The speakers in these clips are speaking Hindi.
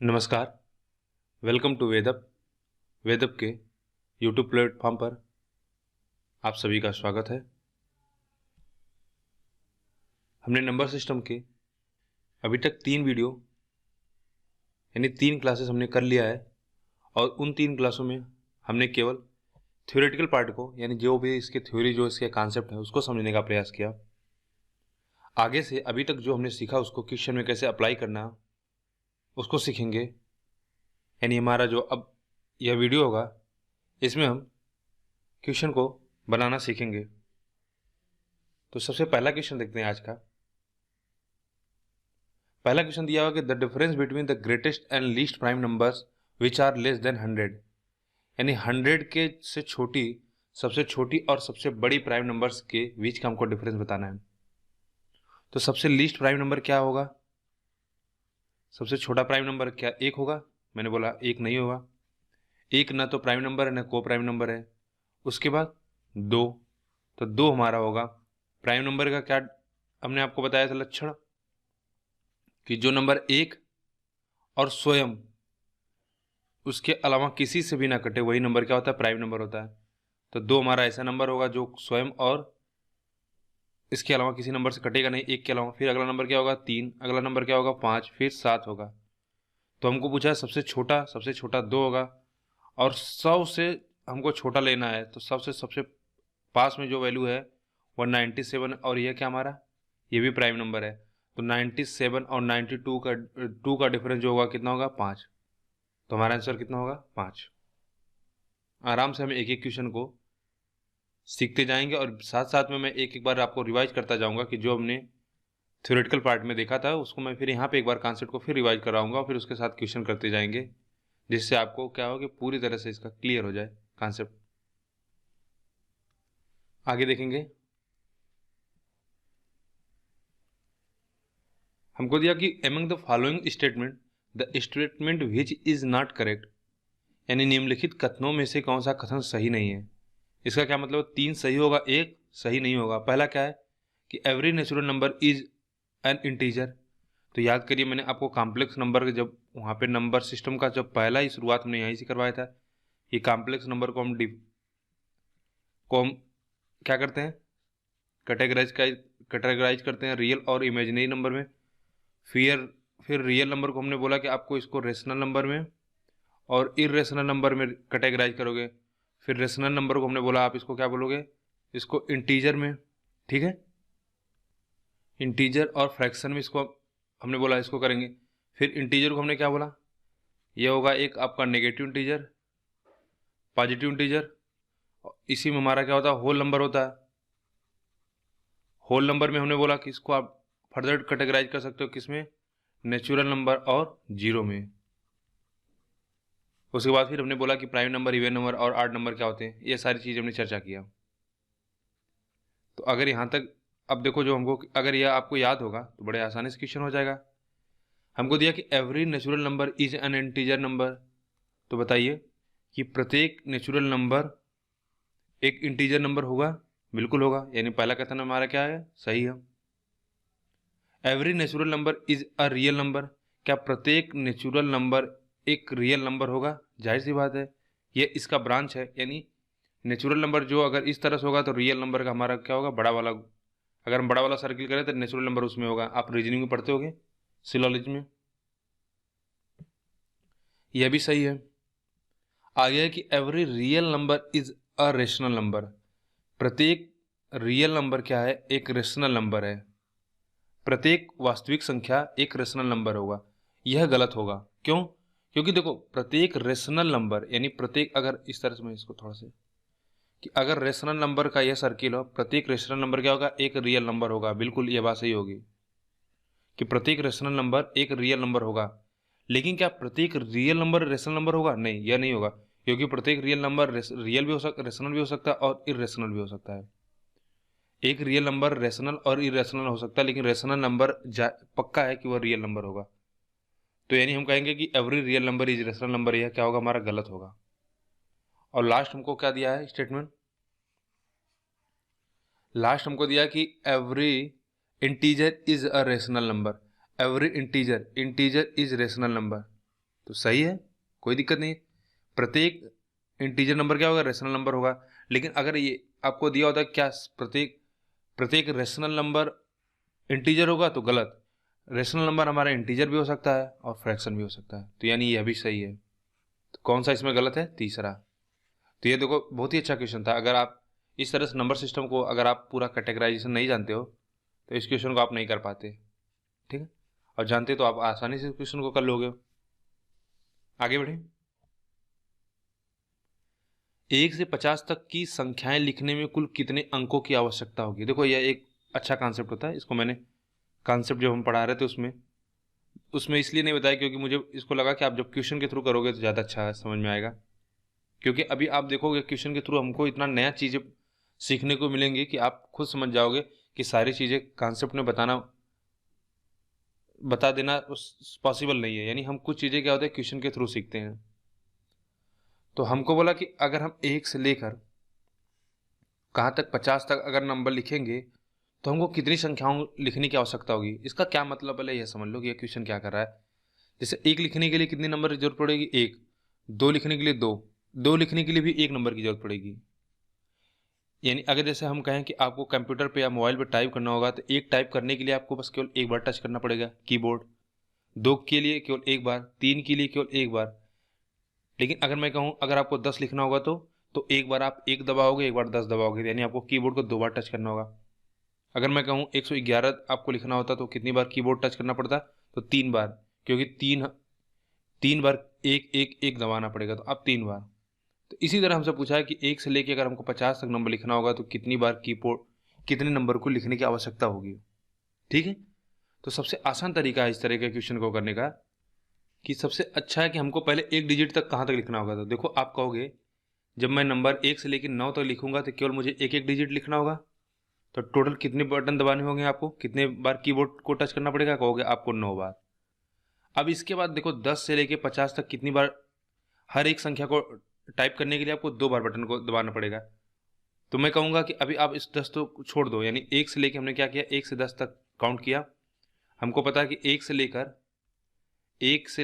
नमस्कार। वेलकम टू वेदप के यूट्यूब प्लेटफॉर्म पर आप सभी का स्वागत है। हमने नंबर सिस्टम के अभी तक 3 वीडियो यानी 3 क्लासेस हमने कर लिया है और उन 3 क्लासों में हमने केवल थ्योरेटिकल पार्ट को यानी जो भी इसके थ्योरी जो इसके कॉन्सेप्ट है उसको समझने का प्रयास किया। आगे से अभी तक जो हमने सीखा उसको क्वेश्चन में कैसे अप्लाई करना उसको सीखेंगे। यानी हमारा जो अब यह वीडियो होगा इसमें हम क्वेश्चन को बनाना सीखेंगे। तो सबसे पहला क्वेश्चन देखते हैं आज का। पहला क्वेश्चन दिया हुआ कि the difference between the greatest and least prime numbers which are less than 100, यानी 100 के से छोटी, सबसे छोटी और सबसे बड़ी प्राइम नंबर्स के बीच का हमको डिफरेंस बताना है। तो सबसे लीस्ट प्राइम नंबर क्या होगा? सबसे छोटा प्राइम नंबर क्या 1 होगा? मैंने बोला 1 नहीं होगा। 1 ना तो प्राइम नंबर है ना को प्राइम नंबर है। उसके बाद 2, तो 2 हमारा होगा। प्राइम नंबर का क्या हमने आपको बताया था लक्षण कि जो नंबर 1 और स्वयं उसके अलावा किसी से भी ना कटे वही नंबर क्या होता है? प्राइम नंबर होता है। तो 2 हमारा ऐसा नंबर होगा जो स्वयं और इसके अलावा किसी नंबर से कटेगा नहीं, 1 के अलावा। फिर अगला नंबर क्या होगा? 3, अगला नंबर क्या होगा? 5, फिर 7 होगा। तो हमको पूछा है सबसे छोटा 2 होगा और 100 से हमको छोटा लेना है। तो सबसे पास में जो वैल्यू है वो 97, और यह क्या हमारा? ये भी प्राइम नंबर है। तो 97 और 92 का 2 का डिफरेंस जो होगा कितना होगा? 5। तो हमारा आंसर कितना होगा? 5। आराम से हम एक एक क्वेश्चन को सीखते जाएंगे और साथ साथ में मैं एक एक बार आपको रिवाइज करता जाऊंगा कि जो हमने थ्योरेटिकल पार्ट में देखा था उसको मैं फिर यहाँ पे एक बार कॉन्सेप्ट को फिर रिवाइज कराऊंगा और फिर उसके साथ क्वेश्चन करते जाएंगे, जिससे आपको क्या हो कि पूरी तरह से इसका क्लियर हो जाए कॉन्सेप्ट। आगे देखेंगे। हमको दिया कि among the following statement the statement which is not correct, यानी निम्नलिखित कथनों में से कौन सा कथन सही नहीं है। इसका क्या मतलब? 3 सही होगा, 1 सही नहीं होगा। पहला क्या है कि every natural number is an integer. तो याद करिए मैंने आपको कॉम्प्लेक्स नंबर जब वहाँ पे नंबर सिस्टम का जब पहला ही शुरुआत हमने यहीं से करवाया था। ये कॉम्प्लेक्स नंबर को हम क्या करते हैं? कैटेगराइज करते हैं रियल और इमेजिनरी नंबर में। फिर रियल नंबर को हमने बोला कि आपको इसको रेशनल नंबर में और इरेशनल नंबर में कैटेगराइज करोगे। फिर रेशनल नंबर को हमने बोला आप इसको क्या बोलोगे? इसको इंटीजर में, ठीक है। इंटीजर और फ्रैक्शन में इसको हमने बोला इसको करेंगे। फिर इंटीजर को हमने क्या बोला? ये होगा एक आपका नेगेटिव इंटीजर, पॉजिटिव इंटीजर। इसी में हमारा क्या होता है? होल नंबर होता है। होल नंबर में हमने बोला कि इसको आप फर्दर कैटेगराइज कर सकते हो किसमें? नेचुरल नंबर और जीरो में। उसके बाद फिर हमने बोला कि प्राइम नंबर, इवन नंबर और ऑड नंबर क्या होते हैं। ये सारी चीज़ हमने चर्चा किया। तो अगर यहाँ तक अब देखो, जो हमको अगर यह आपको याद होगा तो बड़े आसानी से क्वेश्चन हो जाएगा। हमको दिया कि every natural number is an integer number. तो बताइए कि प्रत्येक नेचुरल नंबर एक इंटीजर नंबर होगा? बिल्कुल होगा। यानी पहला कथन हमारा क्या है? सही है। Every natural number is a real number. क्या प्रत्येक नेचुरल नंबर एक रियल नंबर होगा? जाहिर सी बात है, ये इसका ब्रांच है। यानी नेचुरल नंबर जो अगर इस तरह से होगा तो रियल नंबर का हमारा क्या होगा? बड़ा वाला। अगर हम बड़ा वाला सर्किल करें तो नेचुरल नंबर उसमें होगा। आप रीजनिंग में पढ़ते होगे, सिलोलॉजी में। यह भी सही है। आगे है कि every real number is a rational number. प्रत्येक रियल नंबर क्या है? एक रेशनल नंबर है। प्रत्येक वास्तविक संख्या एक रेशनल नंबर होगा। यह गलत होगा। क्यों? क्योंकि देखो प्रत्येक रेशनल नंबर यानी प्रत्येक, अगर इस तरह से मैं इसको थोड़ा सा कि अगर रेशनल नंबर का यह सर्किल हो, प्रत्येक रेशनल नंबर क्या होगा? एक रियल नंबर होगा। बिल्कुल ये बात सही होगी कि प्रत्येक रेशनल नंबर एक रियल नंबर होगा। लेकिन क्या प्रत्येक रियल नंबर रेशनल नंबर होगा? नहीं, यह नहीं होगा। क्योंकि प्रत्येक रियल नंबर रियल भी हो सकता, रेशनल भी हो सकता है और इरेशनल भी हो सकता है। एक रियल नंबर रेशनल और इरेशनल हो सकता है, लेकिन रेशनल नंबर पक्का है कि वह रियल नंबर होगा। तो यानी हम कहेंगे कि every real number is rational number. यह क्या होगा? हमारा गलत होगा। और लास्ट हमको क्या दिया है स्टेटमेंट? लास्ट हमको दिया कि every integer is a rational number. Every integer is rational number. तो सही है, कोई दिक्कत नहीं है। प्रत्येक इंटीजर नंबर क्या होगा, रेशनल नंबर होगा। लेकिन अगर ये आपको दिया होता है क्या प्रत्येक रेशनल नंबर इंटीजर होगा, तो गलत। रेशनल नंबर हमारा इंटीजर भी हो सकता है और फ्रैक्शन भी हो सकता है, तो यानी यह भी सही है। तो कौन सा इसमें गलत है, तीसरा। तो ये देखो बहुत ही अच्छा क्वेश्चन था। अगर आप इस तरह से नंबर सिस्टम को अगर आप पूरा कैटेगराइजेशन नहीं जानते हो तो इस क्वेश्चन को आप नहीं कर पाते, ठीक है। और जानते तो आप आसानी से क्वेश्चन को कर लोगे। आगे बढ़े। 1 से 50 तक की संख्याएं लिखने में कुल कितने अंकों की आवश्यकता होगी। देखो यह एक अच्छा कॉन्सेप्ट होता है। इसको मैंने कॉन्सेप्ट जो हम पढ़ा रहे थे उसमें इसलिए नहीं बताया क्योंकि मुझे इसको लगा कि आप जब क्वेश्चन के थ्रू करोगे तो ज़्यादा अच्छा समझ में आएगा। क्योंकि अभी आप देखोगे क्वेश्चन के थ्रू हमको इतना नया चीज़ें सीखने को मिलेंगी कि आप खुद समझ जाओगे कि सारी चीज़ें कॉन्सेप्ट में बता देना पॉसिबल नहीं है। यानी हम कुछ चीज़ें क्या होता है क्वेश्चन के थ्रू सीखते हैं। तो हमको बोला कि अगर हम 1 से लेकर कहाँ तक 50 तक अगर नंबर लिखेंगे तो हमको कितनी संख्याओं लिखने की आवश्यकता होगी। इसका क्या मतलब, पहले यह समझ लो कि यह क्वेश्चन क्या कर रहा है। जैसे 1 लिखने के लिए कितने नंबर की जरूरत पड़ेगी, 1। 2 लिखने के लिए 2। 2 लिखने के लिए भी 1 नंबर की जरूरत पड़ेगी। यानी अगर जैसे हम कहें कि आपको कंप्यूटर पे या मोबाइल पे टाइप करना होगा तो 1 टाइप करने के लिए आपको बस केवल 1 बार टच करना पड़ेगा कीबोर्ड। 2 के लिए केवल 1 बार, 3 के लिए केवल 1 बार। लेकिन अगर मैं कहूँ अगर आपको 10 लिखना होगा तो 1 बार आप 1 दबाओगे, 1 बार 10 दबाओगे, यानी आपको कीबोर्ड को 2 बार टच करना होगा। अगर मैं कहूँ 111 आपको लिखना होता तो कितनी बार कीबोर्ड टच करना पड़ता, तो 3 बार, क्योंकि तीन बार एक एक एक दबाना पड़ेगा, तो अब 3 बार। तो इसी तरह हमसे पूछा है कि 1 से लेकर अगर हमको 50 तक नंबर लिखना होगा तो कितनी बार कीबोर्ड कितने नंबर को लिखने की आवश्यकता होगी, ठीक है। तो सबसे आसान तरीका है इस तरह के क्वेश्चन को करने का कि सबसे अच्छा है कि हमको पहले 1 डिजिट तक कहाँ तक लिखना होगा। तो देखो आप कहोगे जब मैं नंबर 1 से लेकर 9 तक लिखूंगा तो केवल मुझे 1 डिजिट लिखना होगा, तो टोटल कितने बटन दबाने होंगे, आपको कितने बार कीबोर्ड को टच करना पड़ेगा, कहोगे आपको 9 बार। अब इसके बाद देखो 10 से लेके 50 तक कितनी बार हर एक संख्या को टाइप करने के लिए आपको 2 बार बटन को दबाना पड़ेगा। तो मैं कहूँगा कि अभी आप इस 10 तो छोड़ दो, यानी 1 से लेके हमने क्या किया, 1 से 10 तक काउंट किया। हमको पता है कि 1 से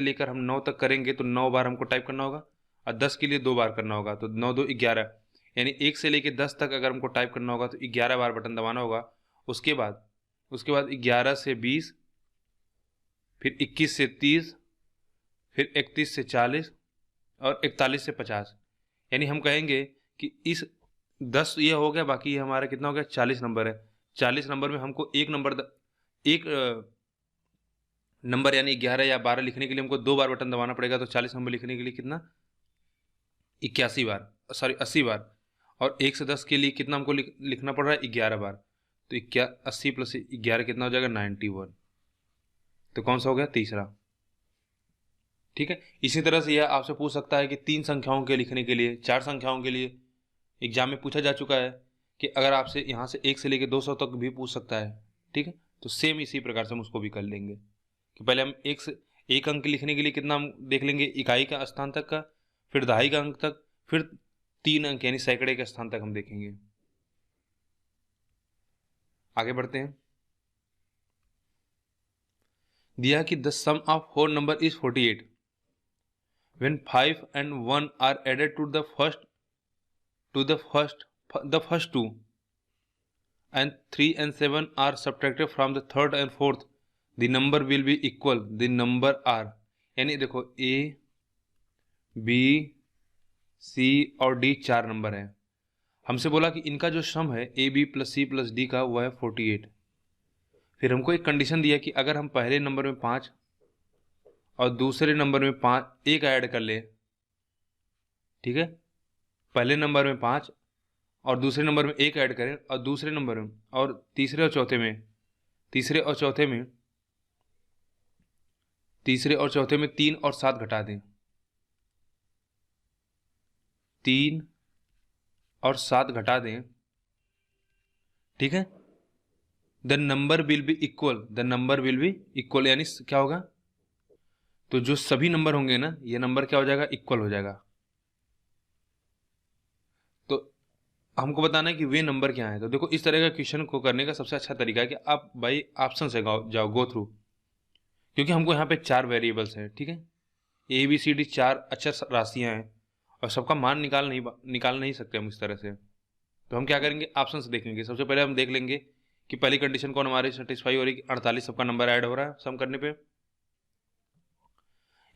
लेकर हम 9 तक करेंगे तो 9 बार हमको टाइप करना होगा, और 10 के लिए 2 बार करना होगा, तो 9 2 11। यानी 1 से लेकर 10 तक अगर हमको टाइप करना होगा तो 11 बार बटन दबाना होगा। उसके बाद 11 से 20, फिर 21 से 30, फिर 31 से 40 और 41 से 50। यानी हम कहेंगे कि इस 10 ये हो गया, बाकी ये हमारा कितना हो गया, 40 नंबर है। 40 नंबर में हमको एक नंबर यानी 11 या 12 लिखने के लिए हमको 2 बार बटन दबाना पड़ेगा, तो 40 नंबर लिखने के लिए कितना, 80 बार। और 1 से 10 के लिए कितना हमको लिखना पड़ रहा है, 11 बार। तो 80 प्लस 11 कितना हो जाएगा, 91। तो कौन सा हो गया, तीसरा, ठीक है। इसी तरह से यह आपसे पूछ सकता है कि 3 संख्याओं के लिखने के लिए, 4 संख्याओं के लिए एग्जाम में पूछा जा चुका है कि अगर आपसे यहाँ से 1 से लेकर 200 तक भी पूछ सकता है, ठीक है। तो सेम इसी प्रकार से हम उसको भी कर लेंगे कि पहले हम 1 अंक लिखने के लिए कितना हम देख लेंगे, इकाई का स्थान तक का, फिर दहाई का अंक तक, फिर 3 अंक यानी सैकड़े के स्थान तक हम देखेंगे। आगे बढ़ते हैं। दिया कि the sum of 4 number is 48 when 5 and 1 are added to the first two, and 3 and 7 are subtracted from the third and fourth, the number will be equal, the number are। यानी देखो A, B, C और D 4 नंबर है। हमसे बोला कि इनका जो सम है A, B plus C plus D का वह है 48। फिर हमको एक कंडीशन दिया कि अगर हम पहले नंबर में 5 और दूसरे नंबर में 5 एक ऐड कर ले, ठीक है, पहले नंबर में 5 और दूसरे नंबर में 1 ऐड करें, और दूसरे नंबर में और तीसरे और चौथे में 3 और 7 घटा दें, 3 और 7 घटा दें, ठीक है। The number will be equal, यानी क्या होगा, तो जो सभी नंबर होंगे ना, ये नंबर क्या हो जाएगा, इक्वल हो जाएगा। तो हमको बताना है कि वे नंबर क्या है। तो देखो इस तरह का क्वेश्चन को करने का सबसे अच्छा तरीका है कि आप भाई ऑप्शन से जाओ गो थ्रू, क्योंकि हमको यहाँ पे 4 वेरिएबल्स है, ठीक है। ए बी सी डी 4 अचर राशियां हैं और सबका मान निकाल नहीं सकते हम इस तरह से। तो हम क्या करेंगे, ऑप्शन से देखेंगे। सबसे पहले हम देख लेंगे कि पहली कंडीशन कौन हमारी सेटिस्फाई हो रही है कि 48 सबका नंबर ऐड हो रहा है सम करने पे।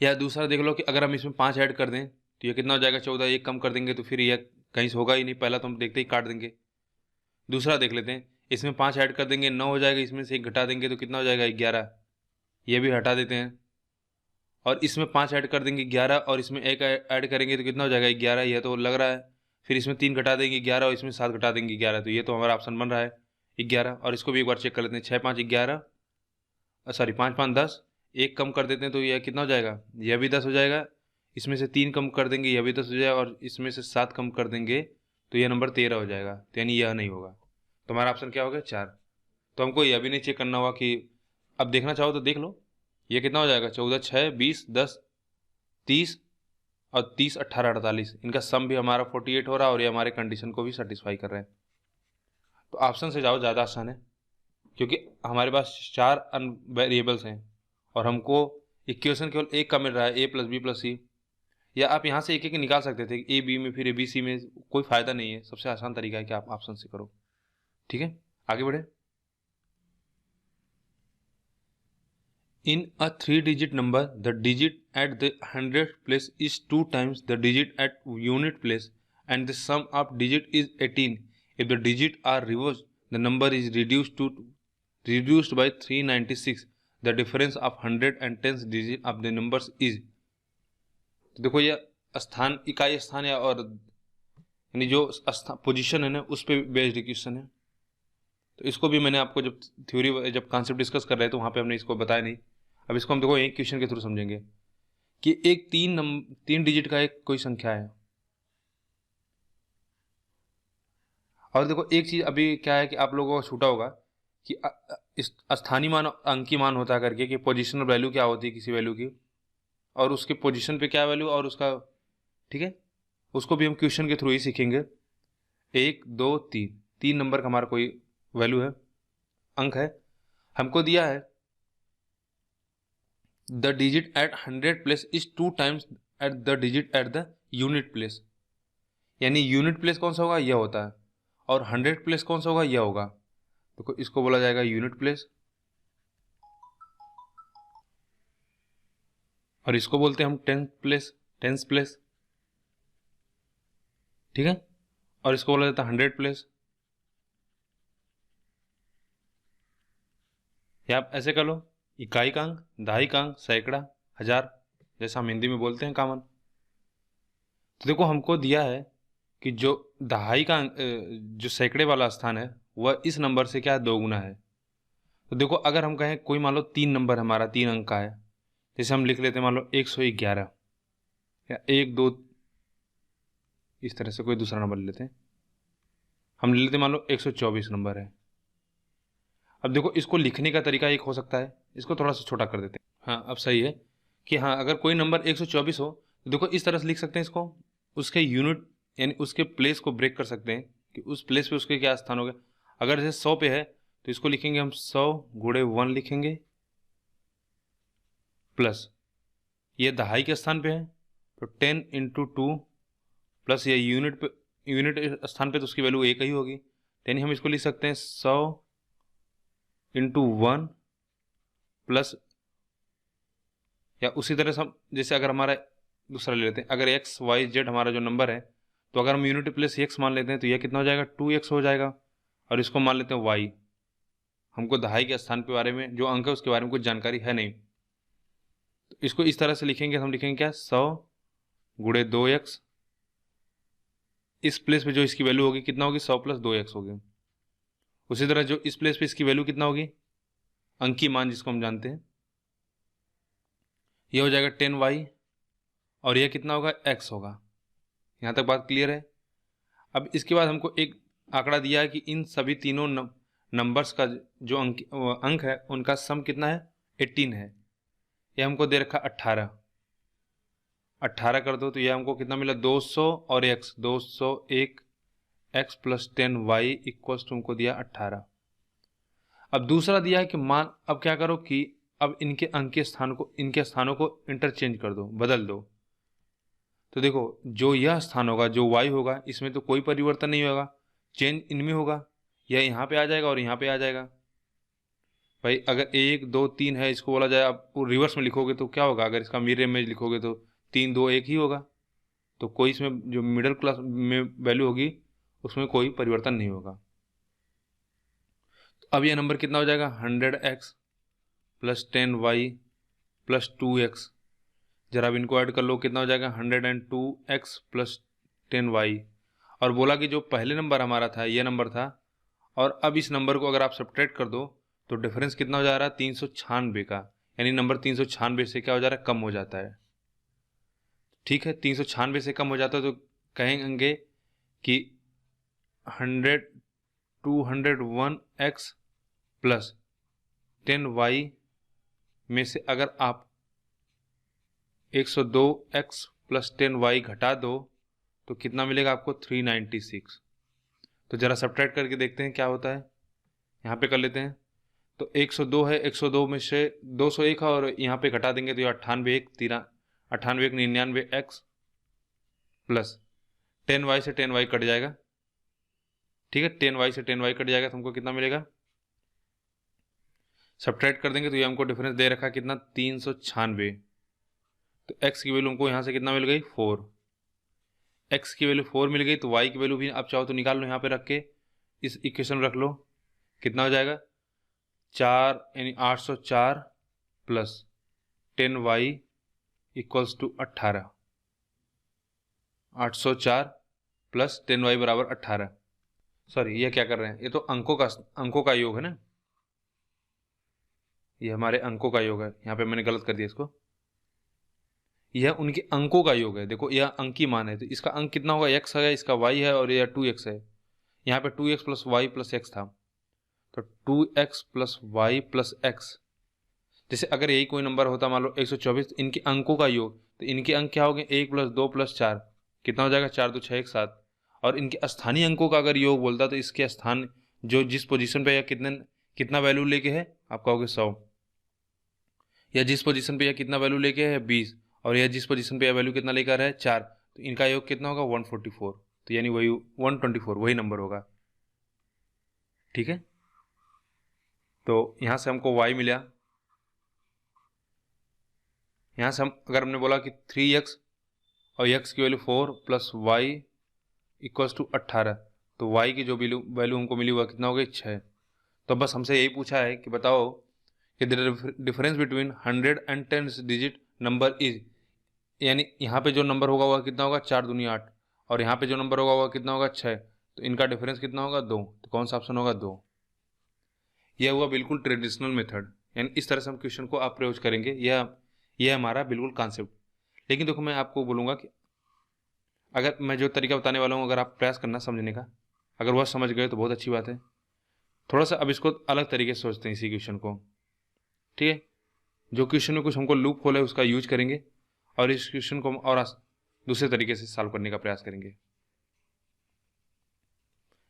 या दूसरा देख लो कि अगर हम इसमें 5 ऐड कर दें तो ये कितना हो जाएगा 14, एक कम कर देंगे तो फिर यह कहीं से होगा ही नहीं, पहला तो हम देखते ही काट देंगे। दूसरा देख लेते हैं, इसमें 5 ऐड कर देंगे 9 हो जाएगा, इसमें से एक घटा देंगे तो कितना हो जाएगा 11, ये भी हटा देते हैं। और इसमें 5 ऐड कर देंगे 11 और इसमें एक ऐड करेंगे तो कितना हो जाएगा 11, यह तो लग रहा है। फिर इसमें 3 घटा देंगे 11 और इसमें 7 घटा देंगे 11, तो ये तो हमारा ऑप्शन बन रहा है 11। और इसको भी एक बार चेक कर लेते हैं, 6 5 11, सॉरी 5 5 10, एक कम कर देते हैं तो यह कितना हो जाएगा, यह भी 10 हो जाएगा। इसमें से 3 कम कर देंगे यह भी 10 हो जाएगा और इसमें से 7 कम कर देंगे तो यह नंबर 13 हो जाएगा, तो यानी यह नहीं होगा। तो हमारा ऑप्शन क्या हो गया 4। तो हमको यह भी नहीं चेक करना होगा कि, अब देखना चाहो तो देख लो ये कितना हो जाएगा 14 6 20 10 30 और 30 18 48, इनका सम भी हमारा 48 हो रहा है और ये हमारे कंडीशन को भी सेटिस्फाई कर रहे हैं। तो ऑप्शन से जाओ, ज़्यादा आसान है क्योंकि हमारे पास 4 वेरिएबल्स हैं और हमको इक्वेशन केवल एक का मिल रहा है, a + b + c। या आप यहाँ से एक एक निकाल सकते थे ए बी में, फिर ए बी सी में, कोई फायदा नहीं है। सबसे आसान तरीका है कि आप ऑप्शन से करो। ठीक है, आगे बढ़े। In a 3-digit number, the digit at the 100th place is 2 times the digit at unit place and the sum of digit is 18. If the digit are reversed, the number is reduced by 396. The difference of 100 and 10th digit of the numbers is। तो देखो ये स्थान, इकाई स्थान या और यानी जो पोजीशन है ना उस पर बेस्ड इक्वेशन है। तो इसको भी मैंने आपको जब थ्योरी जब कॉन्सेप्ट डिस्कस कर रहे हैं तो वहाँ पे हमने इसको बताया नहीं। अब इसको हम देखो एक क्वेश्चन के थ्रू समझेंगे कि एक 3 डिजिट का एक कोई संख्या है। और देखो एक चीज अभी क्या है कि आप लोगों को छूटा होगा कि इस स्थानीय मान अंकीय मान होता करके कि पोजिशनल वैल्यू क्या होती है किसी वैल्यू की और उसके पोजीशन पे क्या वैल्यू और उसका, ठीक है, उसको भी हम क्वेश्चन के थ्रू ही सीखेंगे। 1 2 3 नंबर का हमारा कोई वैल्यू है, अंक है, हमको दिया है the digit at 100 place is 2 times at the digit at the unit place. यानी यूनिट प्लेस कौन सा होगा, यह होता है, और 100 प्लेस कौन सा होगा, यह होगा। तो इसको बोला जाएगा यूनिट प्लेस और इसको बोलते हैं हम टेंस प्लेस। ठीक है, और इसको बोला जाता है 100 प्लेस। या आप ऐसे कर लो, इकाई का अंक, दहाई का अंक, सैकड़ा, हजार, जैसा हम हिंदी में बोलते हैं कॉमन। तो देखो हमको दिया है कि जो दहाई का अंक, जो सैकड़े वाला स्थान है वह इस नंबर से क्या है 2 गुना है। तो देखो अगर हम कहें कोई मान लो 3 नंबर हमारा 3 अंक का है, जैसे हम लिख लेते हैं मान लो 111 या 1 2, इस तरह से कोई दूसरा नंबर ले लेते हैं, हम ले लेते हैं मान लो 124 नंबर है। अब देखो इसको लिखने का तरीका एक हो सकता है, इसको थोड़ा सा छोटा कर देते हैं। हाँ अब सही है कि हाँ अगर कोई नंबर 124 हो तो देखो इस तरह से लिख सकते हैं इसको, उसके यूनिट यानी उसके प्लेस को ब्रेक कर सकते हैं कि उस प्लेस पे उसके क्या स्थान हो गया। अगर जैसे 100 पे है तो इसको लिखेंगे हम 100 गुणे 1 लिखेंगे, प्लस ये दहाई के स्थान पे है तो 10 × 2 प्लस ये यूनिट स्थान पे तो उसकी वैल्यू 1 ही होगी, यानी हम इसको लिख सकते हैं 100 × 1 प्लस, या उसी तरह से हम जैसे अगर हमारा दूसरा ले लेते हैं, अगर x y z हमारा जो नंबर है तो अगर हम यूनिट प्लेस x मान लेते हैं तो यह कितना हो जाएगा 2x हो जाएगा, और इसको मान लेते हैं y। हमको दहाई के स्थान के बारे में जो अंक है उसके बारे में कुछ जानकारी है नहीं, तो इसको इस तरह से लिखेंगे, हम लिखेंगे क्या 100 गुणे 2x, इस प्लेस पे जो इसकी वैल्यू होगी कितना होगी 100 + 2x होगी। उसी तरह जो इस प्लेस पे इसकी वैल्यू कितना होगी, अंकीय मान जिसको हम जानते हैं, यह हो जाएगा 10y और यह कितना होगा x होगा। यहाँ तक बात क्लियर है। अब इसके बाद हमको एक आंकड़ा दिया है कि इन सभी तीनों नंबर्स का जो अंक है उनका सम कितना है 18 है। यह हमको दे रखा 18 कर दो तो यह हमको कितना मिला 200 और x 201 x + 10y equals to हमको दिया 18। अब दूसरा दिया है कि मान, अब क्या करो कि अब इनके अंक के इनके स्थानों को इंटरचेंज कर दो, बदल दो। तो देखो जो यह स्थान होगा, जो y होगा, इसमें तो कोई परिवर्तन नहीं होगा, चेंज इनमें होगा। यह यहाँ पे आ जाएगा और यहाँ पे आ जाएगा। भाई अगर 1 2 3 है, इसको बोला जाए आप रिवर्स में लिखोगे तो क्या होगा? अगर इसका मिरर इमेज लिखोगे तो 3 2 1 ही होगा। तो कोई इसमें जो मिडिल क्लास में वैल्यू होगी उसमें कोई परिवर्तन नहीं होगा। तो अब यह नंबर कितना हो जाएगा? 100x plus 10y plus 2x। जरा अब इनको ऐड कर लो, कितना हो जाएगा? 102x plus 10y। और बोला कि जो पहले नंबर हमारा था ये नंबर था, और अब इस नंबर को अगर आप सब्ट्रैक्ट कर दो तो डिफरेंस कितना हो जा रहा है? 396 का। यानी नंबर 396 से क्या हो जा रहा है? कम हो जाता है। ठीक है, 396 से कम हो जाता है तो कहेंगे कि 201x प्लस 10y में से अगर आप 102x प्लस 10y घटा दो तो कितना मिलेगा आपको? 396। तो ज़रा सब्ट्रैक्ट करके देखते हैं क्या होता है। यहाँ पे कर लेते हैं। तो 102 है, 102 में से 201 है और यहाँ पे घटा देंगे तो ये 98 99x प्लस 10y से 10y कट जाएगा। ठीक है, 10y से 10y कट जाएगा तो हमको कितना मिलेगा? सब्ट्रैक्ट कर देंगे तो ये हमको डिफरेंस दे रखा कितना? 396। तो x की वैल्यू हमको यहाँ से कितना मिल गई? 4। x की वैल्यू 4 मिल गई तो y की वैल्यू भी आप चाहो तो निकाल लो, यहाँ पे रख के इस इक्वेशन में रख लो। कितना हो जाएगा? 4 यानी 804 plus 10y equals to 18। 804 plus 10y बराबर 18। सॉरी, ये क्या कर रहे हैं? ये तो अंकों का योग है ना, ये हमारे अंकों का योग है। यहाँ पे मैंने गलत कर दिया इसको। यह उनके अंकों का योग है। देखो यह अंकी मान है तो इसका अंक कितना होगा? x है, इसका y है और यह 2x है। यहाँ पे 2x plus y plus x था तो 2x plus y plus x। जैसे अगर यही कोई नंबर होता मान लो 124, इनके अंकों का योग, तो इनके अंक क्या हो गए? 1 प्लस 2 प्लस 4 कितना हो जाएगा? 4 2 6 1 7। और इनके स्थानीय अंकों का अगर योग बोलता तो इसके स्थान जो जिस पोजीशन पे या कितना वैल्यू लेके है आप कहोगे 100, या जिस पोजीशन पे या कितना वैल्यू लेके है 20, और यह जिस पोजीशन पे या वैल्यू कितना लेकर है 4, तो इनका योग कितना होगा? 144। तो यानी वही 124 वही नंबर होगा। ठीक है, तो यहाँ से हमको y मिला। यहाँ से हम अगर हमने बोला कि 3x और x की value 4 plus y equals to 18, तो y की जो वैल्यू हमको मिली हुआ कितना हो गई? 6। तो बस हमसे यही पूछा है कि बताओ कि the difference between 100 and 10 digit number is, यानी यहाँ पे जो नंबर होगा वह कितना होगा? 4 दूनी 8, और यहाँ पे जो नंबर होगा वह कितना होगा? 6। तो इनका डिफरेंस कितना होगा? 2। तो कौन सा ऑप्शन होगा? 2। यह हुआ बिल्कुल ट्रेडिशनल मेथड, यानी इस तरह से हम क्वेश्चन को अप्रोच करेंगे। यह हमारा बिल्कुल कॉन्सेप्ट। लेकिन देखो मैं आपको बोलूँगा कि अगर मैं जो तरीका बताने वाला हूँ अगर आप प्रयास करना समझने का, अगर वह समझ गए तो बहुत अच्छी बात है। थोड़ा सा अब इसको अलग तरीके से सोचते हैं इसी क्वेश्चन को। ठीक है, जो क्वेश्चन में कुछ हमको लूप होल है उसका यूज करेंगे और इस क्वेश्चन को हम और दूसरे तरीके से सॉल्व करने का प्रयास करेंगे।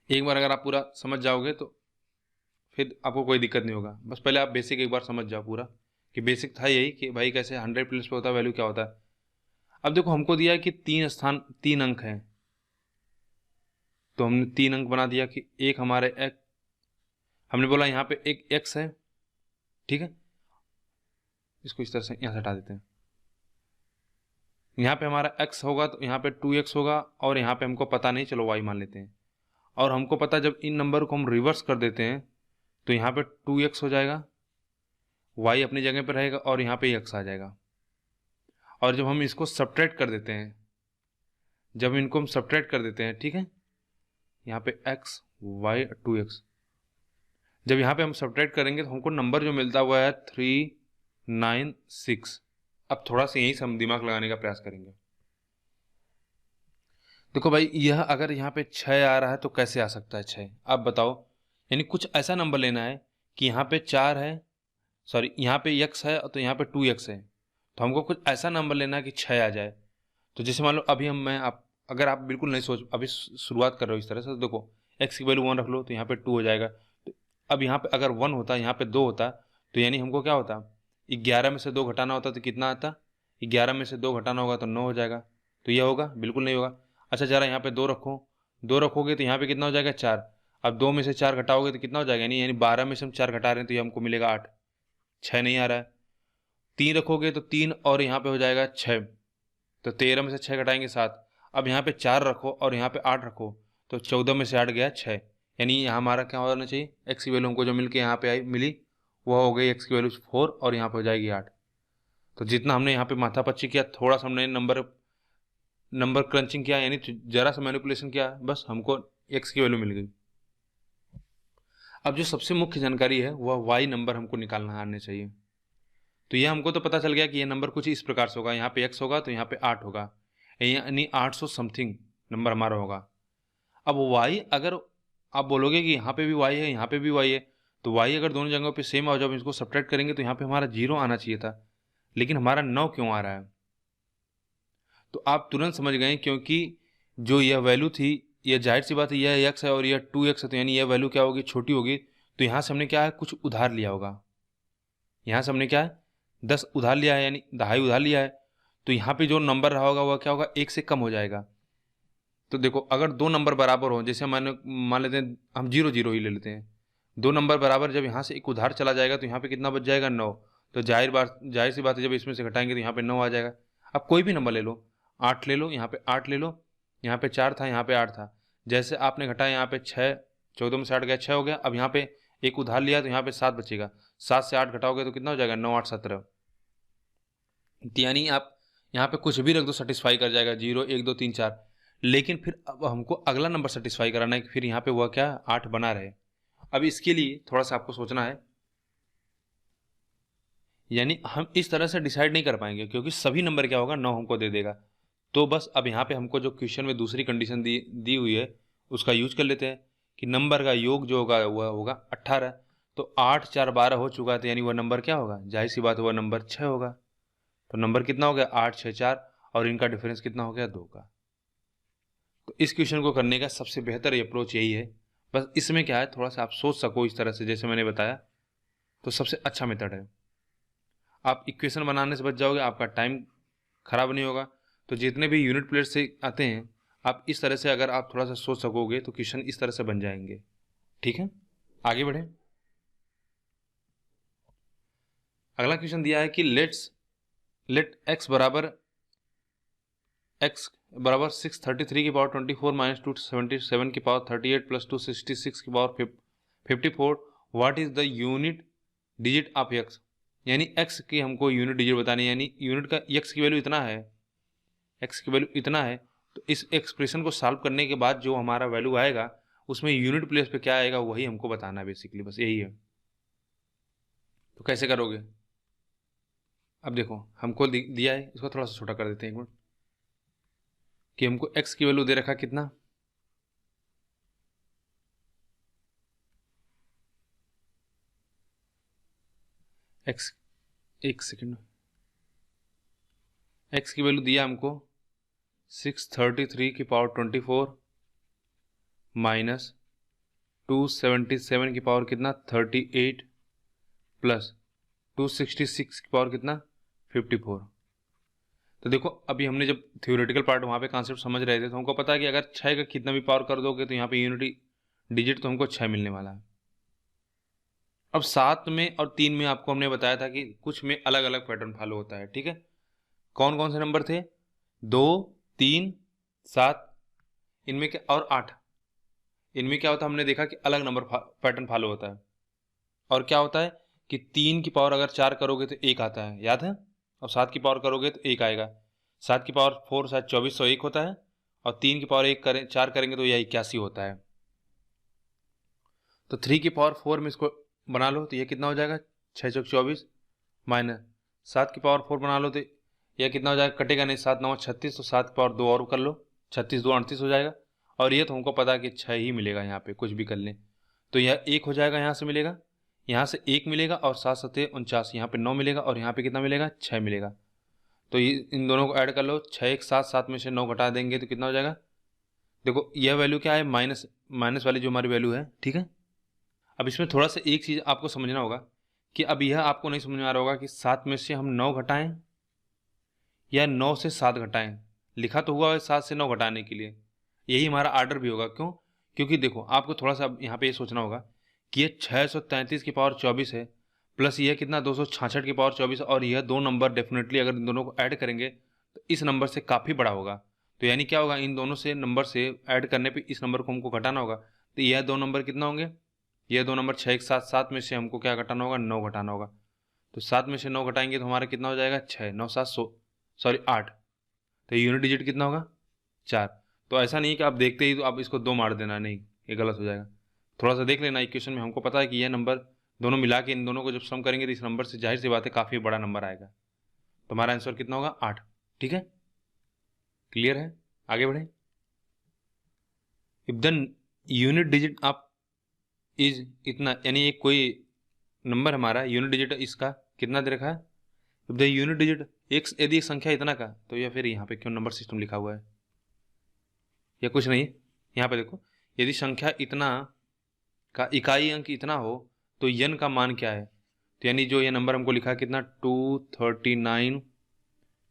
एक बार अगर आप पूरा समझ जाओगे तो फिर आपको कोई दिक्कत नहीं होगा। बस पहले आप बेसिक एक बार समझ जाओ पूरा, कि बेसिक था यही कि भाई कैसे 100 प्लस पे होता है वैल्यू क्या होता है। अब देखो हमको दिया है कि 3 अंक हैं, तो हमने 3 अंक बना दिया कि एक हमारे हमने बोला यहाँ पे एक x है। ठीक है, इसको इस तरह से यहाँ से हटा देते हैं। यहाँ पे हमारा x होगा तो यहाँ पे 2x होगा, और यहाँ पे हमको पता नहीं, चलो y मान लेते हैं। और हमको पता जब इन नंबर को हम रिवर्स कर देते हैं तो यहाँ पे 2x हो जाएगा, y अपनी जगह पर रहेगा और यहाँ पे x आ जाएगा। और जब हम इसको सब्ट्रैक्ट कर देते हैं, जब इनको हम सब्ट्रैक्ट कर देते हैं, ठीक है, यहाँ पे x y 2x, जब यहाँ पे हम सब्ट्रैक्ट करेंगे तो हमको नंबर जो मिलता हुआ है 396। अब थोड़ा सा यहीं से हम दिमाग लगाने का प्रयास करेंगे। देखो भाई यह अगर यहाँ पे 6 आ रहा है तो कैसे आ सकता है 6? आप बताओ। यानी कुछ ऐसा नंबर लेना है कि यहाँ पे 4 है, सॉरी यहाँ पे x है तो यहाँ पे 2x है, तो हमको कुछ ऐसा नंबर लेना है कि 6 आ जाए। तो जैसे मान लो अभी अगर आप बिल्कुल नहीं सोच, अभी शुरुआत कर रहे हो इस तरह से, तो देखो x की वैल्यू 1 रख लो तो यहाँ पे 2 हो जाएगा। तो अब यहाँ पे अगर 1 होता, यहाँ पे 2 होता, तो यानी हमको क्या होता, 11 में से 2 घटाना होता तो कितना आता, 11 में से 2 घटाना होगा तो 9 हो जाएगा। तो यह होगा, बिल्कुल नहीं होगा। अच्छा जरा यहाँ पे 2 रखो, 2 रखोगे तो यहाँ पे कितना हो जाएगा 4। अब 2 में से 4 घटाओगे तो कितना हो जाएगा, यानी 12 में से हम 4 घटा रहे हैं तो ये हमको मिलेगा 8, 6 नहीं आ रहा है। 3 रखोगे तो 3 और यहाँ पे हो जाएगा 6, तो 13 में से 6 घटाएंगे 7। अब यहाँ पे 4 रखो और यहाँ पे 8 रखो, तो 14 में से 8 गया 6, यानी यहाँ हमारा क्या होना चाहिए, एक्स की वैल्यू हमको जो मिल के यहाँ पे आई मिली वह हो गई एक्स की वैल्यू 4 और यहाँ पे हो जाएगी 8। तो जितना हमने यहाँ पे माथापच्ची किया, थोड़ा सा हमने नंबर क्रंचिंग किया, यानी जरा सा मैनिपुलेशन किया, बस हमको एक्स की वैल्यू मिल गई। अब जो सबसे मुख्य जानकारी है वह वाई नंबर हमको निकालना आने चाहिए। तो यह हमको तो पता चल गया कि यह नंबर कुछ इस प्रकार से होगा, यहाँ पे x होगा तो यहाँ पे 8 होगा, यानी 800 समथिंग नंबर हमारा होगा। अब y अगर आप बोलोगे कि यहाँ पे भी y है यहाँ पे भी y है, तो y अगर दोनों जगहों पे सेम हो, जब इसको सब्ट्रैक्ट करेंगे तो यहाँ पे हमारा 0 आना चाहिए था, लेकिन हमारा 9 क्यों आ रहा है। तो आप तुरंत समझ गए, क्योंकि जो यह वैल्यू थी, यह जाहिर सी बात है यह x है और यह 2x है, तो यानी यह वैल्यू क्या होगी, छोटी होगी। तो यहाँ से हमने क्या है, कुछ उधार लिया होगा, यहाँ से हमने क्या है 10 उधार लिया है, यानी 2.5 उधार लिया है। तो यहाँ पे जो नंबर रहा होगा वह क्या होगा, 1 से कम हो जाएगा। तो देखो अगर 2 नंबर बराबर हो, जैसे मान लेते हैं हम 0 0 ही ले लेते हैं, 2 नंबर बराबर, जब यहाँ से एक उधार चला जाएगा तो यहाँ पे कितना बच जाएगा 9। तो जाहिर सी बात है जब इसमें से घटाएंगे तो यहाँ पे 9 आ जाएगा। अब कोई भी नंबर ले लो, 8 ले लो, यहाँ पे 8 ले लो, यहाँ पे 4 था यहाँ पे 8 था, जैसे आपने घटाया यहाँ पे 6, 14 में से 8 गया 6 हो गया। अब यहाँ पे एक उधार लिया तो यहाँ पे 7 बचेगा, 7 से 8 घटाओगे तो कितना हो जाएगा 9 8 17। यानी आप यहाँ पे कुछ भी रख दो सेटिस्फाई कर जाएगा, 0 1 2 3 4। लेकिन फिर अब हमको अगला नंबर सेटिस्फाई कराना है कि फिर यहाँ पे वह क्या 8 बना रहे। अब इसके लिए थोड़ा सा आपको सोचना है, यानी हम इस तरह से डिसाइड नहीं कर पाएंगे क्योंकि सभी नंबर क्या होगा 9 हमको दे देगा। तो बस अब यहाँ पे हमको जो क्वेश्चन में दूसरी कंडीशन दी हुई है उसका यूज कर लेते हैं कि नंबर का योग जो होगा वह होगा 18। तो 8 4 12 हो चुका है, तो यानी वह नंबर क्या होगा, जाहिर सी बात है वह नंबर 6 होगा। तो नंबर कितना हो गया 8 6 4, और इनका डिफरेंस कितना हो गया 2 का। तो इस क्वेश्चन को करने का सबसे बेहतर अप्रोच यही है। बस इसमें क्या है, थोड़ा सा आप सोच सको इस तरह से जैसे मैंने बताया, तो सबसे अच्छा मेथड है। आप इक्वेशन बनाने से बच जाओगे, आपका टाइम खराब नहीं होगा। तो जितने भी यूनिट प्लेट से आते हैं, आप इस तरह से अगर आप थोड़ा सा सोच सकोगे तो क्वेश्चन इस तरह से बन जाएंगे। ठीक है, आगे बढ़े। अगला क्वेश्चन दिया है कि लेट x बराबर 633 की पावर 24 माइनस 277 की पावर 38 प्लस 266 की power 54, what is the unit digit of x। यानी x की हमको यूनिट डिजिट बतानी है, यानी यूनिट का x की वैल्यू इतना है, x की वैल्यू इतना है। तो इस एक्सप्रेशन को सॉल्व करने के बाद जो हमारा वैल्यू आएगा उसमें यूनिट प्लेस पे क्या आएगा वही हमको बताना है, बेसिकली बस यही है। तो कैसे करोगे, अब देखो हमको दिया है, इसको थोड़ा सा छोटा कर देते हैं एक मिनट, कि हमको x की वैल्यू दे रखा कितना, x, एक सेकेंड, x की वैल्यू दिया हमको 633 की पावर 24 माइनस 277 की पावर कितना 38 प्लस 266 की पावर कितना 54। तो देखो अभी हमने जब थ्योरेटिकल पार्ट वहाँ पे कॉन्सेप्ट समझ रहे थे तो हमको पता है कि अगर 6 का कितना भी पावर कर दोगे तो यहाँ पे यूनिटी डिजिट तो हमको 6 मिलने वाला है। अब 7 में और 3 में आपको हमने बताया था कि कुछ में अलग अलग पैटर्न फॉलो होता है। ठीक है, कौन कौन से नंबर थे, 2 3 7, इनमें क्या, और 8, इनमें क्या होता है, हमने देखा कि अलग नंबर पैटर्न फॉलो होता है। और क्या होता है कि 3 की पावर अगर 4 करोगे तो 1 आता है, याद है, और 7 की पावर करोगे तो 1 आएगा। 7 की पावर 4 7 2401 होता है, और 3 की पावर 4 करेंगे तो यह 81 होता है। तो 3 की पावर 4 में इसको बना लो तो यह कितना हो जाएगा 6 चौक 24, माइनस 7 की पावर 4 बना लो तो यह कितना हो जाएगा, कटेगा नहीं, 7 9 36, तो 7 की पावर 2 और कर लो, 36 2 38 हो जाएगा। और ये तो हमको पता है कि 6 ही मिलेगा, यहाँ पे कुछ भी कर लें तो यह 1 हो जाएगा, यहाँ से मिलेगा, यहाँ से 1 मिलेगा, और 7 7 49, यहाँ पे 9 मिलेगा, और यहाँ पे कितना मिलेगा 6 मिलेगा। तो ये इन दोनों को ऐड कर लो, 6 1 7, 7 में से 9 घटा देंगे तो कितना हो जाएगा, देखो यह वैल्यू क्या है, माइनस वाली जो हमारी वैल्यू है। ठीक है, अब इसमें थोड़ा सा एक चीज़ आपको समझना होगा कि अब यह आपको नहीं समझ में आ रहा होगा कि 7 में से हम 9 घटाएं या 9 से 7 घटाएं। लिखा तो हुआ है 7 से 9 घटाने के लिए, यही हमारा आर्डर भी होगा। क्यों? क्योंकि देखो आपको थोड़ा सा यहाँ पे ये सोचना होगा कि ये 633 की पावर 24 है, प्लस यह कितना 266 की पावर 24, और यह दो नंबर डेफिनेटली अगर इन दोनों को ऐड करेंगे तो इस नंबर से काफ़ी बड़ा होगा। तो यानी क्या होगा, इन दोनों से नंबर से ऐड करने पे इस नंबर को हमको घटाना होगा। तो यह दो नंबर कितना होंगे, यह दो नंबर 6 एक साथ, 7 में से हमको क्या घटाना होगा, 9 घटाना होगा। तो 7 में से 9 घटाएंगे तो हमारा कितना हो जाएगा, 6, 9 7 सॉरी 8। तो यूनिट डिजिट कितना होगा, 4। तो ऐसा नहीं कि आप देखते ही तो आप इसको 2 मार देना, नहीं, ये गलत हो जाएगा। थोड़ा सा देख लेना इक्वेशन में, हमको पता है कि यह नंबर दोनों मिला के इन दोनों को जब सम करेंगे तो इस नंबर से जाहिर सी बात है काफ़ी बड़ा नंबर आएगा। तो हमारा आंसर कितना होगा, 8। ठीक है, क्लियर है, आगे बढ़े। If the unit digit of is इतना, यानी एक कोई नंबर हमारा यूनिट डिजिट इसका कितना दे रखा है, इफ द यूनिट डिजिट एक, यदि एक संख्या इतना का, तो या फिर यहाँ पे क्यों नंबर सिस्टम लिखा हुआ है, या कुछ नहीं है। यहाँ पे देखो, यदि संख्या इतना का इकाई अंक इतना हो तो यन का मान क्या है। तो यानी जो ये नंबर हमको लिखा है कितना, 239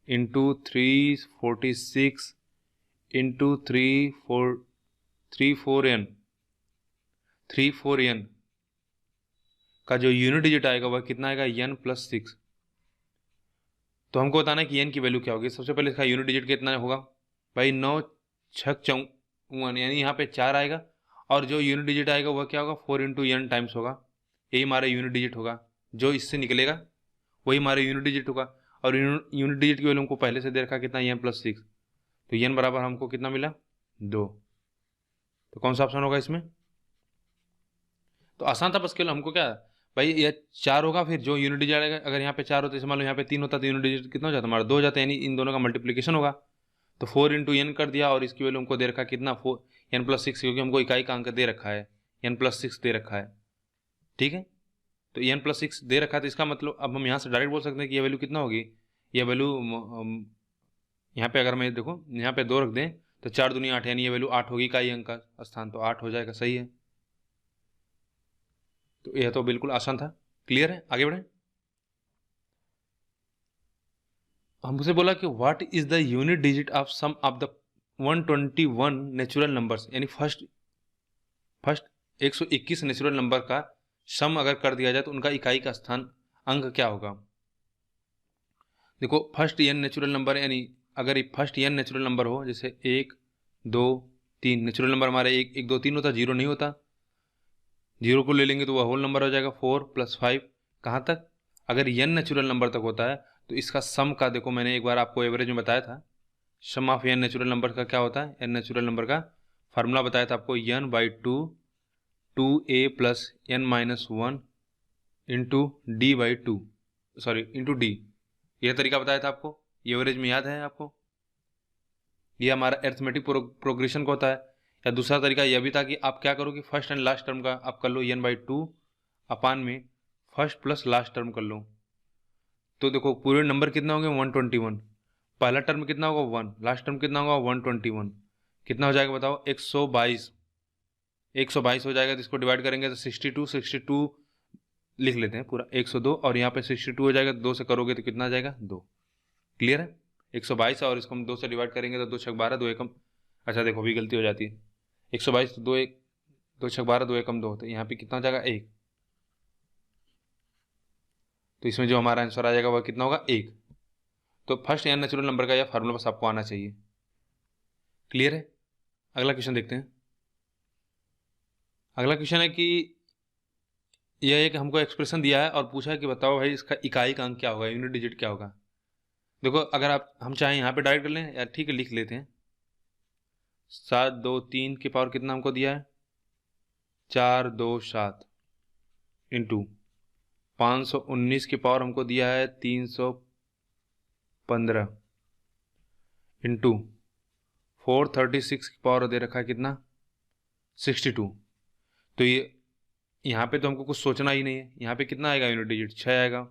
इंटू 346 इंटू 34n का जो यूनिट डिजिट आएगा वह कितना आएगा, n + 6। तो हमको बताना है कि n की वैल्यू क्या होगी। सबसे पहले इसका यूनिट डिजिट कितना होगा भाई, 9 6 54, यानी यहाँ पे 4 आएगा, और जो यूनिट डिजिट आएगा वह क्या होगा, 4 इंटू n टाइम्स होगा। यही हमारा यूनिट डिजिट होगा, जो इससे निकलेगा वही हमारा यूनिट डिजिट होगा। और यूनिट डिजिट की वैल्यू हमको पहले से दे रखा कितना, n + 6। तो n बराबर हमको कितना मिला, 2। तो कौन सा ऑप्शन होगा इसमें। तो आसान था, बस केवल हमको क्या भाई, ये 4 होगा, फिर जो यूनिट डिजिट आएगा, अगर यहाँ पे 4 होता है, मान लो यहाँ पे 3 होता तो यूनिट डिजिट कितना हो जाता हमारा, 2 हो जाता है, यानी इन दोनों का मल्टीप्लीकेशन होगा। तो 4 इंटू n कर दिया, और इसकी वैल्यू हमको दे रखा कितना, 4 n + 6, क्योंकि हमको इकाई का अंक दे रखा है, n + 6 दे रखा है। ठीक है, तो n + 6 दे रखा है, तो इसका मतलब अब हम यहाँ से डायरेक्ट बोल सकते हैं कि यह वैल्यू कितना होगी, यह वैल्यू यहाँ पे अगर मैं देखो यहाँ पे 2 रख दें तो 4 दूनी 8, यानी ये वैल्यू 8 होगी, इकाई अंक का स्थान तो 8 हो जाएगा, सही है। तो यह तो बिल्कुल आसान था, क्लियर है, आगे बढ़े। हमसे बोला कि what is the unit digit of sum of the 121 natural numbers, यानी फर्स्ट 121 नेचुरल नंबर का सम अगर कर दिया जाए तो उनका इकाई का स्थान अंक क्या होगा। देखो फर्स्ट n नेचुरल नंबर, यानी अगर फर्स्ट n नेचुरल नंबर हो, जैसे 1 2 3 नेचुरल नंबर हमारे 1 1 2 3 होता, 0 नहीं होता, 0 को ले लेंगे तो वह होल नंबर हो जाएगा, 4 + 5 कहाँ तक, अगर n नेचुरल नंबर तक होता है तो इसका सम का, देखो मैंने एक बार आपको एवरेज में बताया था, सम ऑफ n नेचुरल नंबर का क्या होता है, n नेचुरल नंबर का फार्मूला बताया था आपको, n/2 2a + n - 1 into d/2, sorry into d, यह तरीका बताया था आपको, ये एवरेज में याद है आपको। ये हमारा अरिथमेटिक प्रोग्रेशन का होता है। या दूसरा तरीका यह भी था कि आप क्या करो कि फर्स्ट एंड लास्ट टर्म का आप कर लो n/2 अपान में फर्स्ट प्लस लास्ट टर्म कर लो। तो देखो पूरे नंबर कितना होंगे, 121, पहला टर्म कितना होगा 1, लास्ट टर्म कितना होगा 121, कितना हो जाएगा बताओ, 122 हो जाएगा। तो इसको डिवाइड करेंगे तो 62 लिख लेते हैं पूरा, 102, और यहाँ पे 62 हो जाएगा, 2 से करोगे तो कितना आ जाएगा, 2। क्लियर है, 122 और इसको हम 2 से डिवाइड करेंगे तो 2 छक 12, 2 एकम, अच्छा देखो भी गलती हो जाती है, 122 तो 2 छक 12, 2 एकम 2, तो यहाँ पे कितना हो जाएगा 1। तो इसमें जो हमारा आंसर आ जाएगा वह कितना होगा, 1। तो फर्स्ट n नेचुरल नंबर का यह फार्मूला बस आपको आना चाहिए। क्लियर है, अगला क्वेश्चन देखते हैं। अगला क्वेश्चन है कि यह एक हमको एक्सप्रेशन दिया है और पूछा है कि बताओ भाई इसका इकाई का अंक क्या होगा, यूनिट डिजिट क्या होगा। देखो अगर हम चाहें यहाँ पे डायरेक्ट कर लें, या ठीक है लिख लेते हैं, 7 2 3 की पावर कितना हमको दिया है, 4 2 7 इंटू 519 की पावर हमको दिया है 315 इंटू 436 की पावर दे रखा है कितना, 62। तो ये यहाँ पे तो हमको कुछ सोचना ही नहीं है, यहाँ पे कितना आएगा यूनिट डिजिट, 6 आएगा।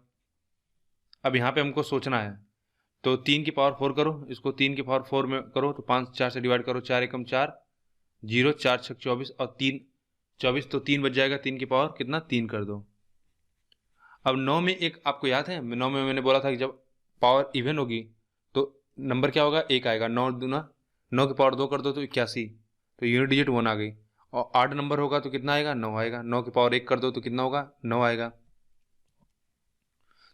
अब यहाँ पे हमको सोचना है, तो 3 की पावर 4 करो, इसको 3 की पावर 4 में करो तो 5 4 से डिवाइड करो, 4 एकम 4 0, 4 छक 24 और 3 24, तो 3 बच जाएगा, 3 की पावर कितना 3 कर दो। अब 9 में एक आपको याद है, 9 में मैंने बोला था कि जब पावर इवन होगी तो नंबर क्या होगा, 1 आएगा। 9 दूना 9 की पावर 2 कर दो तो 81, तो यूनिट डिजिट 1 आ गई। और 8 नंबर होगा तो कितना आएगा, 9 आएगा। 9 की पावर 1 कर दो तो कितना होगा, 9 आएगा।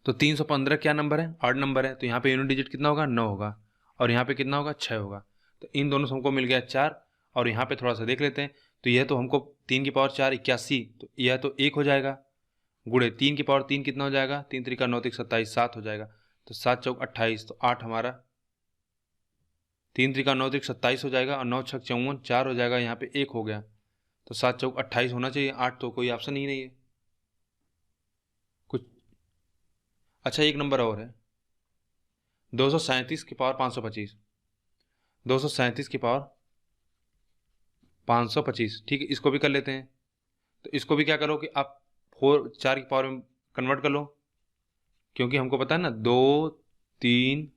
तो 315 क्या नंबर है, 8 नंबर है, तो यहाँ पे यूनिट डिजिट कितना होगा, 9 होगा। और यहाँ पे कितना होगा, 6 होगा। तो इन दोनों से हमको मिल गया 4। और यहाँ पे थोड़ा सा देख लेते हैं, तो यह तो हमको 3 की पावर 4 81, तो यह तो 1 हो जाएगा। गुड़े 3 की पावर 3 कितना हो जाएगा, 3 3 9 3 27, 7 हो जाएगा। तो 7 चौक 28, तो 8 हमारा 3 3 9 3 27 हो जाएगा। और 9 6 54, 4 हो जाएगा। यहाँ पे 1 हो गया, तो 7 चौक 28 होना चाहिए। 8 तो कोई ऑप्शन ही नहीं है कुछ। अच्छा, एक नंबर और है, 237 की पावर 525। 237 की पावर 525, ठीक है, इसको भी कर लेते हैं। तो इसको भी क्या करो कि आप 4 की पावर में कन्वर्ट कर लो, क्योंकि हमको पता है ना 2 3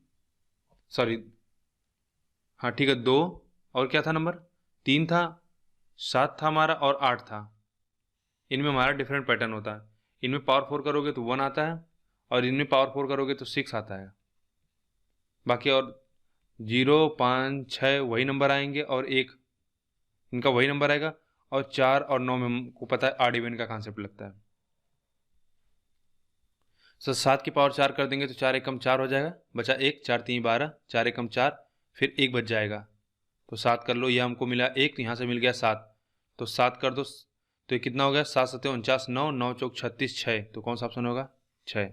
सॉरी, हाँ ठीक है, 2 और क्या था नंबर, 3 था, 7 था हमारा, और 8 था। इनमें हमारा डिफरेंट पैटर्न होता है। इनमें पावर 4 करोगे तो 1 आता है, और इनमें पावर 4 करोगे तो 6 आता है। बाकी और 0 5 6 वही नंबर आएंगे, और 1 इनका वही नंबर आएगा। और 4 और 9 में हमको पता है आड इवन का कॉन्सेप्ट लगता है। सर 7 की पावर 4 कर देंगे तो 4 एकम 4 हो जाएगा, बचा 1, 4 3 12, 4 एकम 4, फिर 1 बच जाएगा। तो 7 कर लो, ये हमको मिला 1, तो यहाँ से मिल गया 7, तो 7 कर दो, तो ये कितना हो गया, 7 7 49, 9 9 चौक 36, 6, तो कौन सा ऑप्शन होगा, 6।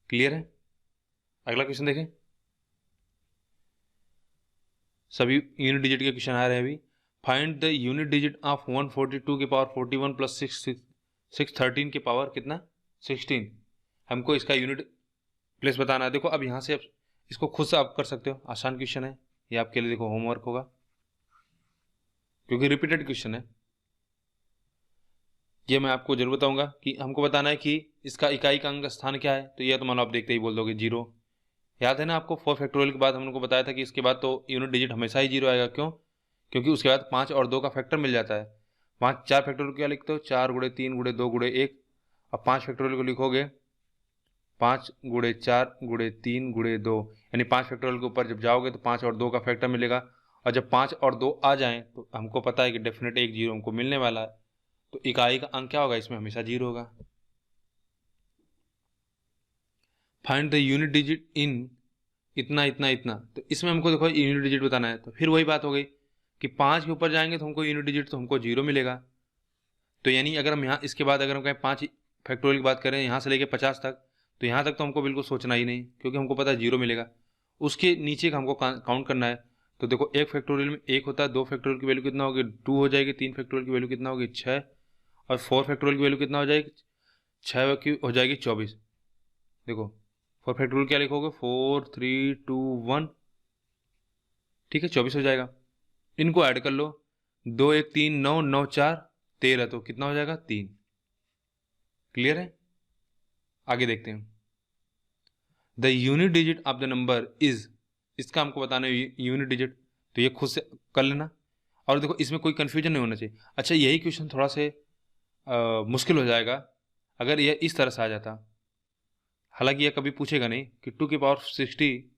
क्लियर है। अगला क्वेश्चन देखें। सभी यूनिट डिजिट के क्वेश्चन आ रहे हैं अभी। Find the unit digit of 142 की पावर 41 प्लस 613 की पावर कितना, 16। हमको इसका यूनिट प्लेस बताना है। देखो अब यहाँ से इसको खुद से आप कर सकते हो, आसान क्वेश्चन है ये आपके लिए। देखो होमवर्क होगा, क्योंकि रिपीटेड क्वेश्चन है। ये मैं आपको जरूर बताऊंगा कि हमको बताना है कि इसका इकाई का अंक स्थान क्या है। तो ये तो मान लो आप देखते ही बोल दोगे 0। याद है ना आपको, 4 फैक्टोरियल के बाद हम लोग को बताया था कि इसके बाद तो यूनिट डिजिट हमेशा ही 0 आएगा। क्यों, क्योंकि उसके बाद 5 और 2 का फैक्टर मिल जाता है। 5 4 फैक्टोरियल क्या लिखते हो, 4 गुड़े 3 गुड़े 2 गुड़े 1। अब 5 फैक्टोरियल को लिखोगे 5 गुड़े 4 गुड़े 3 गुड़े 2, यानी 5 फैक्टोरियल के ऊपर जब जाओगे तो 5 और 2 का फैक्टर मिलेगा। और जब 5 और 2 आ जाएं तो हमको पता है कि डेफिनेट एक 0 हमको मिलने वाला है। तो इकाई का अंक क्या होगा, इसमें हमेशा 0 होगा। Find the unit digit in इतना इतना इतना, तो इसमें हमको देखो यूनिट डिजिट बताना है। तो फिर वही बात हो गई कि 5 के ऊपर जाएंगे तो हमको यूनिट डिजिट तो हमको 0 मिलेगा। तो यानी अगर हम यहाँ इसके बाद अगर हम कहें 5 फैक्टोरियल की बात करें यहाँ से लेके 50 तक, तो यहाँ तक तो हमको बिल्कुल सोचना ही नहीं, क्योंकि हमको पता है 0 मिलेगा। उसके नीचे का हमको काउंट करना है। तो देखो 1 फैक्टोरियल में 1 होता है, 2 फैक्टोरियल की वैल्यू कितना होगी, 2 हो जाएगी, 3 फैक्टोरियल की वैल्यू कितना होगी, 6, और 4 फैक्टोरियल की वैल्यू कितना हो जाएगी, 6 की हो जाएगी 24। देखो 4 फैक्टोरियल क्या लिखोगे, 4 3 2 1, ठीक है, 24 हो जाएगा। इनको ऐड कर लो, 2 1 3 9 9 4 13, तो कितना हो जाएगा, 3। क्लियर है। आगे देखते हैं। The unit digit of the number is, इसका हमको बताना है यूनिट डिजिट, तो ये खुद से कर लेना। और देखो इसमें कोई कंफ्यूजन नहीं होना चाहिए। अच्छा, यही क्वेश्चन थोड़ा से मुश्किल हो जाएगा अगर यह इस तरह से आ जाता। हालांकि यह कभी पूछेगा नहीं कि 2 की पावर 60,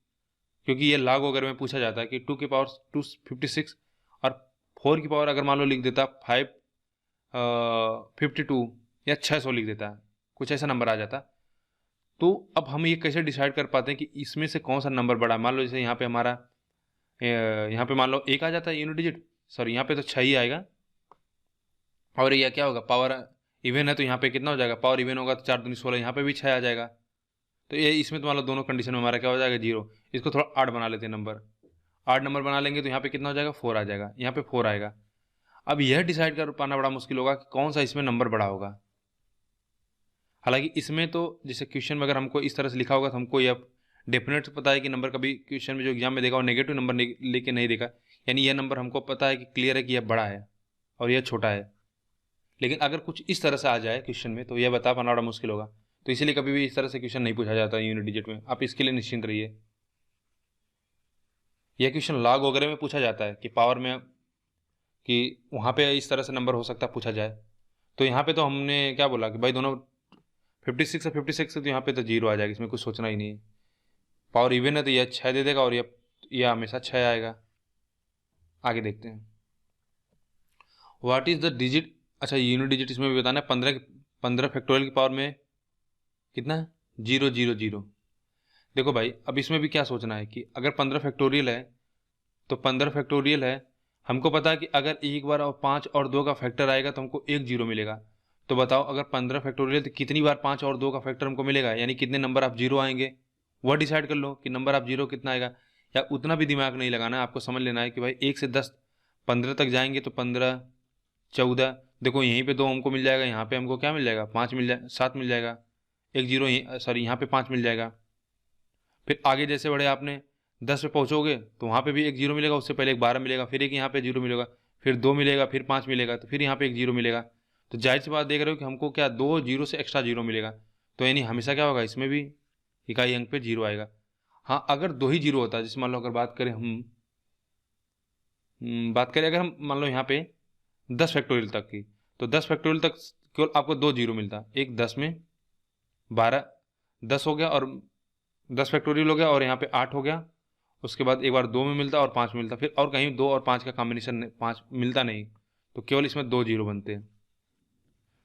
क्योंकि ये लॉग वगैरह में पूछा जाता है कि 2 की पावर 256, और 4 की पावर अगर मान लो लिख देता 552 या 600 लिख देता, कुछ ऐसा नंबर आ जाता। तो अब हम ये कैसे डिसाइड कर पाते हैं कि इसमें से कौन सा नंबर बड़ा है। मान लो जैसे यहाँ पे हमारा यहाँ पे मान लो 1 आ जाता है यूनिट डिजिट, सॉरी यहाँ पे तो 6 ही आएगा। और यह क्या होगा, पावर इवन है, तो यहाँ पे कितना हो जाएगा, पावर इवन होगा तो 4 दूनी 16, यहाँ पे भी 6 आ जाएगा। तो ये इसमें तो मान लो दोनों कंडीशन में हमारा क्या हो जाएगा, 0। इसको थोड़ा 8 बना लेते हैं नंबर, 8 नंबर बना लेंगे तो यहाँ पे कितना हो जाएगा, 4 आ जाएगा, यहाँ पे 4 आएगा। अब यह डिसाइड कर पाना बड़ा मुश्किल होगा कि कौन सा इसमें नंबर बड़ा होगा। हालांकि इसमें तो जैसे क्वेश्चन में अगर हमको इस तरह से लिखा होगा तो हमको यह डेफिनेट पता है कि नंबर कभी क्वेश्चन में जो एग्जाम में देखा वो नेगेटिव नंबर लेके नहीं देखा, यानी यह नंबर हमको पता है कि क्लियर है कि यह बड़ा है और यह छोटा है। लेकिन अगर कुछ इस तरह से आ जाए क्वेश्चन में तो यह बता पाना बड़ा मुश्किल होगा। तो इसीलिए कभी भी इस तरह से क्वेश्चन नहीं पूछा जाता यूनिट डिजिट में, आप इसके लिए निश्चिंत रहिए। यह क्वेश्चन लॉग वगैरह में पूछा जाता है कि पावर में, कि वहाँ पे इस तरह से नंबर हो सकता है पूछा जाए। तो यहाँ पे तो हमने क्या बोला कि भाई दोनों 56 है, 56 है तो यहाँ पे तो 0 आ जाएगा, इसमें कुछ सोचना ही नहीं है। पावर इवन है तो यह 6 दे देगा और यह हमेशा 6 आएगा। आगे देखते हैं, व्हाट इज द डिजिट। अच्छा, यूनिट डिजिट इसमें भी बताना है। 15 फैक्टोरियल की पावर में कितना है? 0 0 0। देखो भाई, अब इसमें भी क्या सोचना है कि अगर 15 फैक्टोरियल है तो 15 फैक्टोरियल है, हमको पता है कि अगर एक बार और 5 और 2 का फैक्टर आएगा तो हमको एक 0 मिलेगा। तो बताओ, अगर 15 फैक्टोरियल तो कितनी बार 5 और 2 का फैक्टर हमको मिलेगा, यानी कितने नंबर आप 0 आएंगे, वह डिसाइड कर लो कि नंबर आप 0 कितना आएगा। या उतना भी दिमाग नहीं लगाना है, आपको समझ लेना है कि भाई 1 से 10 15 तक जाएंगे तो 15 14। देखो यहीं पे 2 हमको मिल जाएगा, यहाँ पे हमको क्या मिल जाएगा? 5 मिल जाए, 7 मिल जाएगा। एक 0 सॉरी यहाँ पे 5 मिल जाएगा। फिर आगे जैसे बढ़े आपने 10 पे पहुँचोगे तो वहाँ पे भी एक 0 मिलेगा, उससे पहले एक 12 मिलेगा, फिर एक यहाँ पे 0 मिलेगा, फिर 2 मिलेगा, फिर 5 मिलेगा, तो फिर यहाँ पे एक 0 मिलेगा। तो जाहिर सी बात देख रहे हो कि हमको क्या 2 0 से एक्स्ट्रा 0 मिलेगा। तो यानी हमेशा क्या होगा, इसमें भी इकाई अंक पे 0 आएगा। हाँ, अगर 2 ही 0 होता है, जैसे मान लो अगर बात करें अगर हम मान लो यहाँ पे 10 फैक्टोरियल तक की, तो 10 फैक्टोरियल तक केवल आपको 2 0 मिलता। एक 10 में 12 10 हो गया और 10 फैक्टोरियल हो गया, और यहाँ पे 8 हो गया। उसके बाद एक बार 2 में मिलता और 5 मिलता, फिर और कहीं 2 और 5 का कॉम्बिनेशन 5 मिलता नहीं, तो केवल इसमें 2 0 बनते हैं।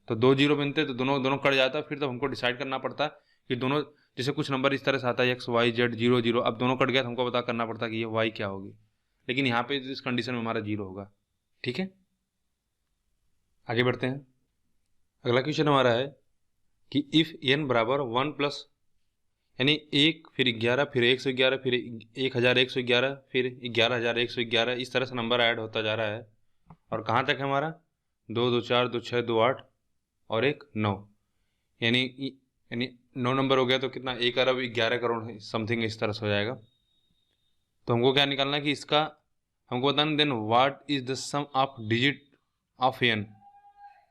तो 2 0 बनते तो दोनों दोनों कट जाता है। फिर तो हमको डिसाइड करना पड़ता है कि दोनों, जैसे कुछ नंबर इस तरह से आता है एक्स वाई जेड 0 0, अब दोनों कट गया तो हमको पता करना पड़ता है कि ये वाई क्या होगी। लेकिन यहाँ पे इस कंडीशन में हमारा 0 होगा। ठीक है, आगे बढ़ते हैं। अगला क्वेश्चन हमारा है कि इफ n बराबर 1 प्लस, यानी 1 फिर 11 फिर 111 फिर 1111 फिर 11111, इस तरह से नंबर ऐड होता जा रहा है। और कहाँ तक है हमारा? 2 2 4 2 6 2 8 और 1 9, यानी 9 नंबर हो गया तो कितना? 1 अरब 11 करोड़ समथिंग इस तरह से हो जाएगा। तो हमको क्या निकालना है कि इसका हमको बताना, then what is the sum of digit of n।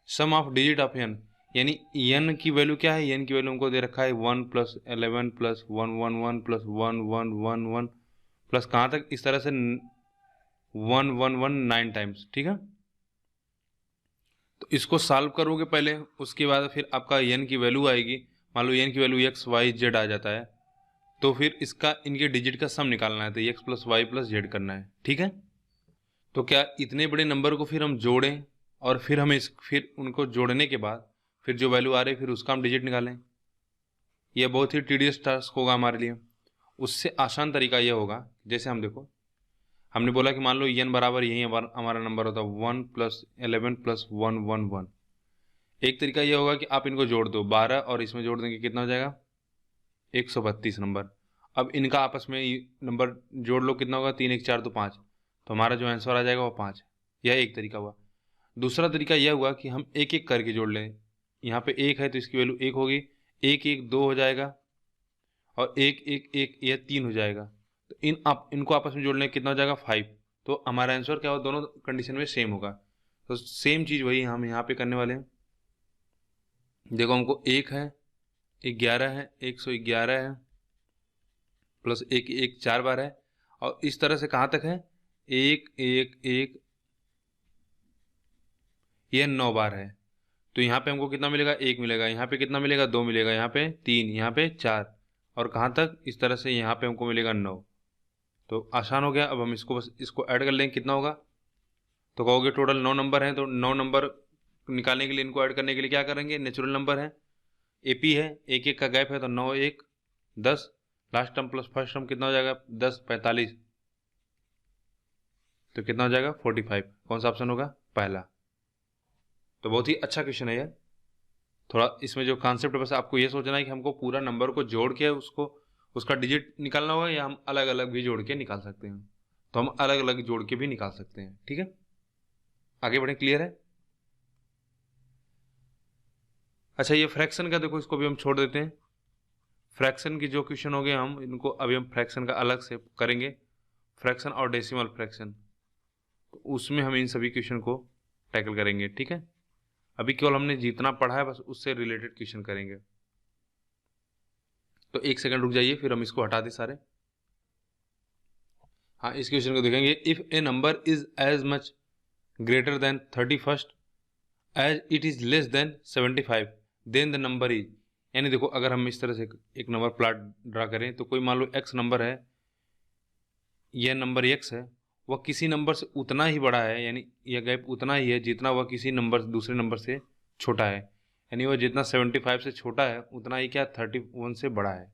Sum of digit of n यानी n की वैल्यू क्या है? n की वैल्यू हमको दे रखा है 1 प्लस 11 प्लस 1 1 1 प्लस 1 1 1 1 प्लस कहाँ तक? इस तरह से 1 1 1 9 टाइम्स। ठीक है, तो इसको सॉल्व करोगे पहले, उसके बाद फिर आपका n की वैल्यू आएगी। मान लो n की वैल्यू x y z आ जाता है, तो फिर इसका इनके डिजिट का सम निकालना है, तो x plus y plus z करना है। ठीक है, तो क्या इतने बड़े नंबर को फिर हम जोड़ें और फिर हमें फिर उनको जोड़ने के बाद फिर जो वैल्यू आ रही है फिर उसका हम डिजिट निकालें? यह बहुत ही टीडियस टास्क होगा हमारे लिए। उससे आसान तरीका यह होगा, जैसे हम देखो, हमने बोला कि मान लो n बराबर यही हमारा नंबर होता है 1 प्लस 11 प्लस 1 1 1। एक तरीका यह होगा कि आप इनको जोड़ दो, 12 और इसमें जोड़ देंगे कितना हो जाएगा? 132 नंबर। अब इनका आपस में नंबर जोड़ लो, कितना होगा? 3 1 4 तो 5, तो हमारा जो आंसर आ जाएगा वो 5। यह एक तरीका हुआ। दूसरा तरीका यह हुआ कि हम एक एक करके जोड़ लें। यहाँ पे 1 है तो इसकी वैल्यू 1 होगी, 1 1 2 हो जाएगा, और 1 1 1 यह 3 हो जाएगा। तो इनको आपस में जोड़ लें, कितना हो जाएगा? 5। तो हमारा आंसर क्या हो? दोनों कंडीशन में सेम होगा। तो सेम चीज़ वही हम यहाँ पे करने वाले हैं। देखो, हमको 1 है, 11 है, 111 है, प्लस 1 1 4 बार है, और इस तरह से कहाँ तक है? 1 1 1, यह 9 बार है। तो यहाँ पे हमको कितना मिलेगा? 1 मिलेगा। यहाँ पे कितना मिलेगा? 2 मिलेगा। यहाँ पे 3, यहाँ पे 4, और कहाँ तक? इस तरह से यहाँ पे हमको मिलेगा 9। तो आसान हो गया। अब हम इसको ऐड कर लेंगे, कितना होगा? तो कहोगे टोटल 9 नंबर हैं, तो 9 नंबर निकालने के लिए, इनको ऐड करने के लिए क्या करेंगे? नेचुरल नंबर है, एपी है, 1 1 का गैप है, तो 9 1 10, last term plus first term कितना हो जाएगा? 10 45, तो कितना हो जाएगा? 45। कौन सा ऑप्शन होगा? पहला। तो बहुत ही अच्छा क्वेश्चन है ये। थोड़ा इसमें जो कॉन्सेप्ट है, बस आपको ये सोचना है कि हमको पूरा नंबर को जोड़ के उसका डिजिट निकालना होगा, या हम अलग अलग भी जोड़ के निकाल सकते हैं। तो हम अलग अलग जोड़ के भी निकाल सकते हैं। ठीक है, आगे बढ़े। क्लियर है? अच्छा, ये फ्रैक्शन का देखो, इसको भी हम छोड़ देते हैं। फ्रैक्शन की जो क्वेश्चन हो गए हम इनको अभी हम फ्रैक्शन का अलग से करेंगे, फ्रैक्शन और डेसिमल फ्रैक्शन। तो उसमें हम इन सभी क्वेश्चन को टैकल करेंगे। ठीक है, अभी केवल हमने जितना पढ़ा है बस उससे रिलेटेड क्वेश्चन करेंगे। तो 1 सेकंड रुक जाइए, फिर हम इसको हटा दें सारे। हाँ, इस क्वेश्चन को देखेंगे। If a number is as much greater than 31 as it is less than 75, then the number is, यानी देखो अगर हम इस तरह से एक नंबर प्लॉट ड्रा करें तो कोई मान लो x नंबर है, यह नंबर x है, वह किसी नंबर से उतना ही बड़ा है, यानी यह गैप उतना ही है जितना वह किसी नंबर दूसरे नंबर से छोटा है, यानी वह जितना 75 से छोटा है उतना ही क्या 31 से बड़ा है।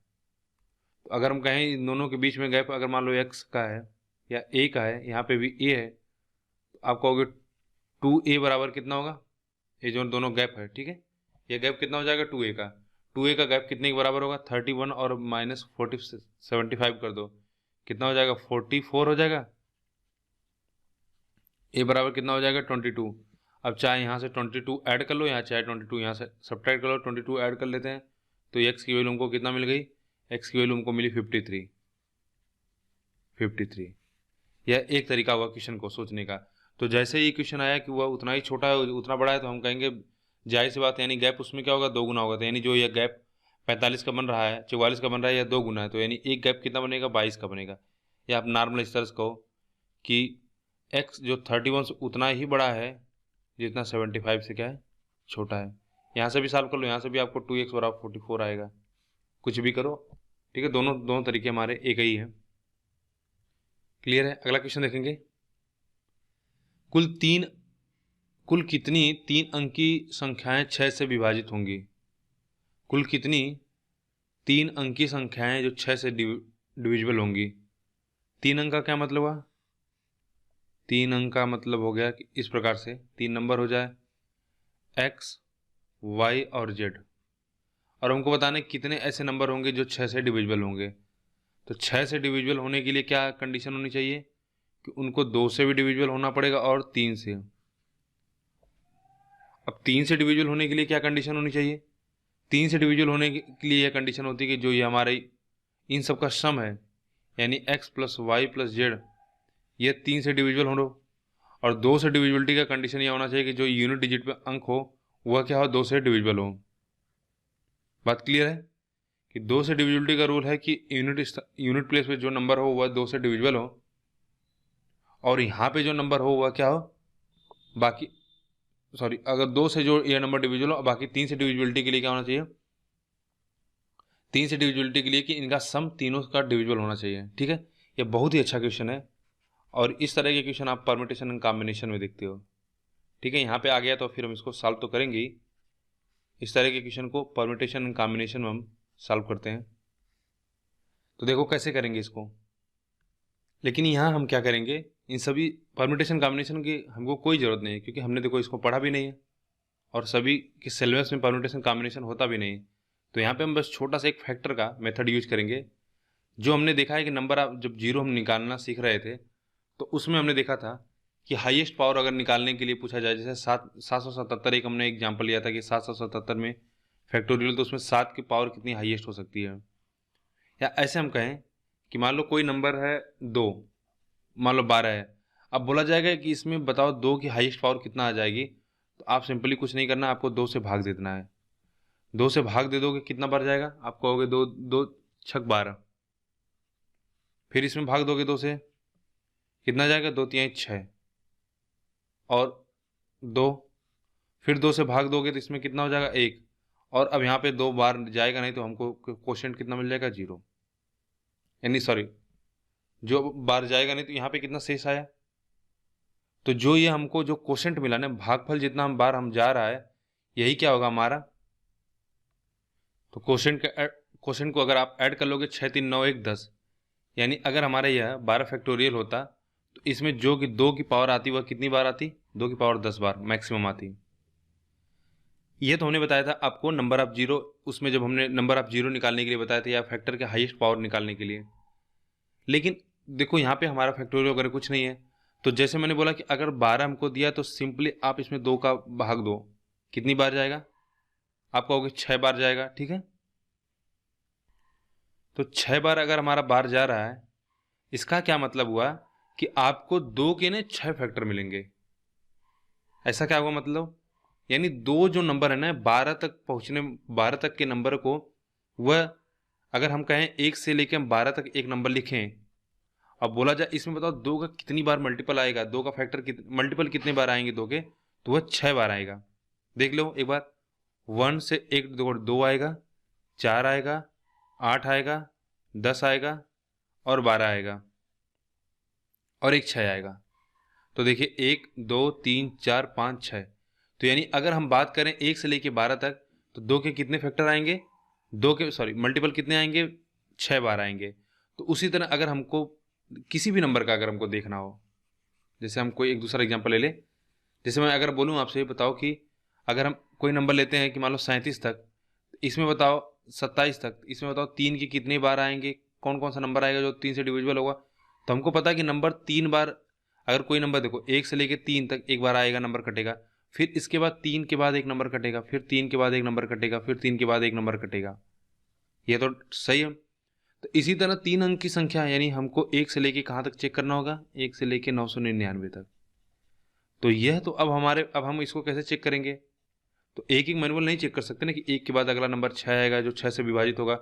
तो अगर हम कहें इन दोनों के बीच में गैप अगर मान लो x का है या a का है, यहाँ पे भी a है, तो आप कहोगे 2a बराबर कितना होगा, ये जो दोनों गैप है, ठीक है, ये गैप कितना हो जाएगा 2a का। 2a का गैप कितने के बराबर होगा, 31 और माइनस 75 कर दो, कितना हो जाएगा 44 हो जाएगा। a बराबर कितना हो जाएगा 22। अब चाहे यहाँ से 22 ऐड कर लो, यहाँ चाहे 22 यहाँ से सब्ट्रैक्ट कर लो, 22 ऐड कर लेते हैं तो x की वैल्यू हमको कितना मिल गई, x की वैल्यू हमको मिली 53। यह एक तरीका हुआ क्वेश्चन को सोचने का। तो जैसे ही क्वेश्चन आया कि वह उतना ही छोटा है उतना बड़ा है, तो हम कहेंगे जाहिर सी बात है, यानी गैप उसमें क्या होगा 2 गुना होगा। तो यानी जो यह गैप 45 का बन रहा है 44 का बन रहा है, या 2 गुना है, तो यानी एक गैप कितना बनेगा 22 का बनेगा। या आप नॉर्मल इस तरह से कहो कि x जो 31 से उतना ही बड़ा है जितना 75 से क्या है छोटा है। यहाँ से भी सॉल्व कर लो, यहाँ से भी आपको 2x बराबर 44 आएगा, कुछ भी करो, ठीक है, दोनों तरीके हमारे एक ही है। क्लियर है। अगला क्वेश्चन देखेंगे, कुल कितनी 3 अंकी संख्याएं 6 से विभाजित होंगी। कुल कितनी 3 अंकी संख्याएं जो 6 से डिविजिबल होंगी। 3 अंक का क्या मतलब हुआ, 3 अंक का मतलब हो गया कि इस प्रकार से 3 नंबर हो जाए x, y और z, और हमको बताना है कितने ऐसे नंबर होंगे जो 6 से डिविजिबल होंगे। तो 6 से डिविजिबल होने के लिए क्या कंडीशन होनी चाहिए कि उनको 2 से भी डिविजिबल होना पड़ेगा और 3 से। अब 3 से डिविजिबल होने के लिए क्या कंडीशन होनी चाहिए, 3 से डिविजिबल होने के लिए यह कंडीशन होती है कि जो ये हमारे इन सब का सम है, यानी x plus y plus z, ये 3 से डिविजिबल हो। और 2 से डिविजिबिलिटी का कंडीशन यह होना चाहिए कि जो यूनिट डिजिट पे अंक हो वह क्या हो 2 से डिविजिबल हो। बात क्लियर है कि 2 से डिविजिबिलिटी का रूल है कि यूनिट प्लेस पे जो नंबर हो वह 2 से डिविजिबल हो, और यहाँ पे जो नंबर हो वह क्या हो बाकी अगर 2 से जो यह नंबर डिविजिबल हो, बाकी 3 से डिविजिबिलिटी के लिए क्या होना चाहिए, 3 से डिविजिबिलिटी के लिए कि इनका सम तीनों का डिविजिबल होना चाहिए। ठीक है, यह बहुत ही अच्छा क्वेश्चन है, और इस तरह के क्वेश्चन आप परम्यूटेशन एंड कॉम्बिनेशन में देखते हो। ठीक है, यहाँ पे आ गया तो फिर हम इसको सॉल्व तो करेंगे ही। इस तरह के क्वेश्चन को परम्यूटेशन एंड कॉम्बिनेशन में हम सॉल्व करते हैं। तो देखो कैसे करेंगे इसको, लेकिन यहाँ हम क्या करेंगे, इन सभी परम्यूटेशन कॉम्बिनेशन की हमको कोई ज़रूरत नहीं है, क्योंकि हमने देखो इसको पढ़ा भी नहीं है और सभी के सिलेबस में परम्यूटेशन कॉम्बिनेशन होता भी नहीं है। तो यहाँ पे हम बस छोटा सा एक फैक्टर का मेथड यूज करेंगे। जो हमने देखा है कि नंबर आप जब जीरो हम निकालना सीख रहे थे तो उसमें हमने देखा था कि हाईएस्ट पावर अगर निकालने के लिए पूछा जाए, जैसे 777 एक हमने एग्जाम्पल लिया था कि 777 में फैक्टोरियल, तो उसमें 7 की पावर कितनी हाईएस्ट हो सकती है। या ऐसे हम कहें कि मान लो कोई नंबर है 2, मान लो 12 है, अब बोला जाएगा कि इसमें बताओ 2 की हाईएस्ट पावर कितना आ जाएगी, तो आप सिंपली कुछ नहीं करना, आपको 2 से भाग दे देना है। 2 से भाग दे दोगे कितना बार जाएगा, आप कहोगे 2 छक 12, फिर इसमें भाग दोगे 2 से कितना जाएगा, 2 3 6, और 2, फिर 2 से भाग दोगे तो इसमें कितना हो जाएगा 1, और अब यहाँ पे 2 बार जाएगा नहीं तो हमको क्वोशिएंट कितना मिल जाएगा 0, यानी सॉरी जो बार जाएगा नहीं तो यहाँ पे कितना शेष आया। तो जो ये हमको जो क्वोशिएंट मिला ना, भागफल जितना हम बार हम जा रहा है यही क्या होगा हमारा। तो क्वोशिएंट को अगर आप ऐड कर लोगे 6 3 9 1 10, यानी अगर हमारा यह 12 फैक्टोरियल होता तो इसमें जो कि 2 की पावर आती वह कितनी बार आती, 2 की पावर 10 बार मैक्सिमम आती। यह तो हमने बताया था आपको नंबर ऑफ जीरो, उसमें जब हमने नंबर ऑफ जीरो निकालने के लिए बताया था या फैक्टर के हाईएस्ट पावर निकालने के लिए। लेकिन देखो यहाँ पे हमारा फैक्टोरियल वगैरह कुछ नहीं है, तो जैसे मैंने बोला कि अगर 12 हमको दिया तो सिंपली आप इसमें 2 का भाग दो, कितनी बार जाएगा, आप कहोगे 6 बार जाएगा। ठीक है, तो 6 बार अगर हमारा बार जा रहा है, इसका क्या मतलब हुआ कि आपको 2 के ने 6 फैक्टर मिलेंगे। ऐसा क्या हुआ मतलब, यानी 2 जो नंबर है ना 12 तक पहुंचने, 12 तक के नंबर को वह अगर हम कहें 1 से लेकर हम 12 तक एक नंबर लिखें, अब बोला जाए इसमें बताओ 2 का कितनी बार मल्टीपल आएगा, 2 का फैक्टर मल्टीपल कितने बार आएंगे 2 के, तो वह 6 बार आएगा। देख लो एक बार, 1 से 1 2 आएगा, 4 आएगा, 8 आएगा, 10 आएगा और 12 आएगा और एक 6 आएगा। तो देखिए 1 2 3 4 5 6। तो यानी अगर हम बात करें 1 से लेके 12 तक तो 2 के कितने फैक्टर आएंगे, 2 के सॉरी मल्टीपल कितने आएंगे, 6 बार आएंगे। तो उसी तरह अगर हमको किसी भी नंबर का अगर हमको देखना हो, जैसे हम कोई एक दूसरा एग्जांपल ले ले, जैसे मैं अगर बोलूँ आपसे, ये बताओ कि अगर हम कोई नंबर लेते हैं कि मान लो 37 तक, इसमें बताओ 27 तक, इसमें बताओ 3 के कितने बार आएंगे, कौन कौन सा नंबर आएगा जो 3 से डिविजिबल होगा। तो हमको पता है कि नंबर 3 बार, अगर कोई नंबर देखो 1 से लेके 3 तक एक बार आएगा, नंबर कटेगा, फिर इसके बाद 3 के बाद एक नंबर कटेगा, फिर 3 के बाद एक नंबर कटेगा, फिर 3 के बाद एक नंबर कटेगा। ये तो सही है। तो इसी तरह 3 अंक की संख्या, यानी हमको 1 से लेके कहाँ तक चेक करना होगा, 1 से लेके 999 तक। तो यह तो अब हम इसको कैसे चेक करेंगे, तो एक एक मैनुअल नहीं चेक कर सकते ना कि 1 के बाद अगला नंबर 6 आएगा जो 6 से विभाजित होगा,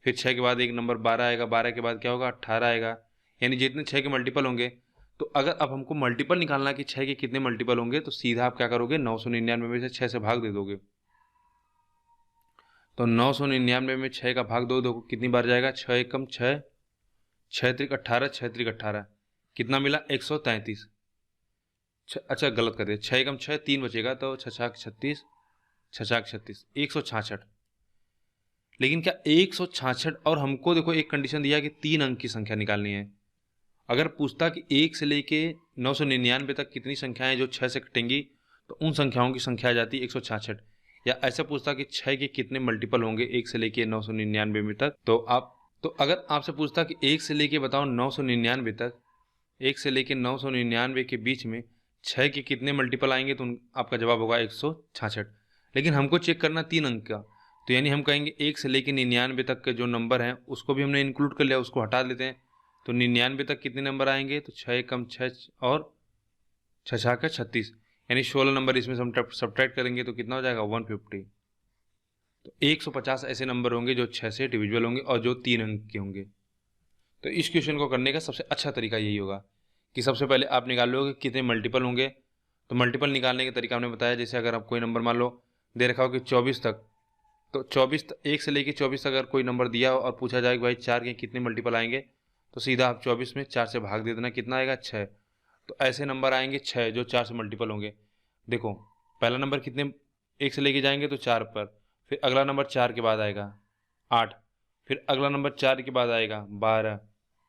फिर 6 के बाद एक नंबर 12 आएगा, 12 के बाद क्या होगा 18 आएगा, यानी जितने 6 के मल्टीपल होंगे। तो अगर अब हमको मल्टीपल निकालना है कि 6 के कितने मल्टीपल होंगे, तो सीधा आप क्या करोगे, 999 में से 6 से भाग दे दोगे। तो 999 में 6 का भाग दो, देखो कितनी बार जाएगा, 6 एकम 6, 6 त्रिक 18, 6 त्रिक 18, कितना मिला 133। अच्छा गलत कर दिया, 6 एकम 6, 3 बचेगा तो 6 छाक 36, 6 छाक 36, 166। लेकिन क्या 166, और हमको देखो एक कंडीशन दिया कि 3 अंक की संख्या निकालनी है। अगर पूछता कि 1 से लेके 999 तक कितनी संख्याएं जो 6 से कटेंगी, तो उन संख्याओं की संख्या आ जाती है 166। या ऐसा पूछता कि 6 के कितने मल्टीपल होंगे 1 से लेके 999 में तक, तो अगर आपसे पूछता कि 1 से लेके बताओ 999 तक, 1 से लेके 999 के बीच में 6 के कितने मल्टीपल आएंगे, तो आपका जवाब होगा 166। लेकिन हमको चेक करना 3 अंक का, तो यानी हम कहेंगे 1 से लेके 99 तक के जो नंबर हैं उसको भी हमने इंक्लूड कर लिया, उसको हटा लेते हैं। तो 99 तक कितने नंबर आएंगे, तो 6 कम 6 और 6 छः का 36, यानी 16 नंबर इसमें से हम सब्ट्रैक्ट करेंगे तो कितना हो जाएगा 150। तो 150 ऐसे नंबर होंगे जो 6 से डिविजिबल होंगे और जो 3 अंक के होंगे। तो इस क्वेश्चन को करने का सबसे अच्छा तरीका यही होगा कि सबसे पहले आप निकाल लो कि कितने मल्टीपल होंगे। तो मल्टीपल निकालने का तरीका हमने बताया, जैसे अगर आप कोई नंबर मान लो दे रखा हो कि 24 तक, तो 24 1 से लेके 24 तक अगर कोई नंबर दिया हो और पूछा जाए कि भाई 4 के कितने मल्टीपल आएंगे, तो सीधा आप 24 में 4 से भाग दे देना, कितना आएगा 6। तो ऐसे नंबर आएंगे 6 जो 4 से मल्टीपल होंगे। देखो पहला नंबर कितने 1 से लेके जाएंगे तो 4 पर, फिर अगला नंबर 4 के बाद आएगा 8, फिर अगला नंबर 4 के बाद आएगा 12,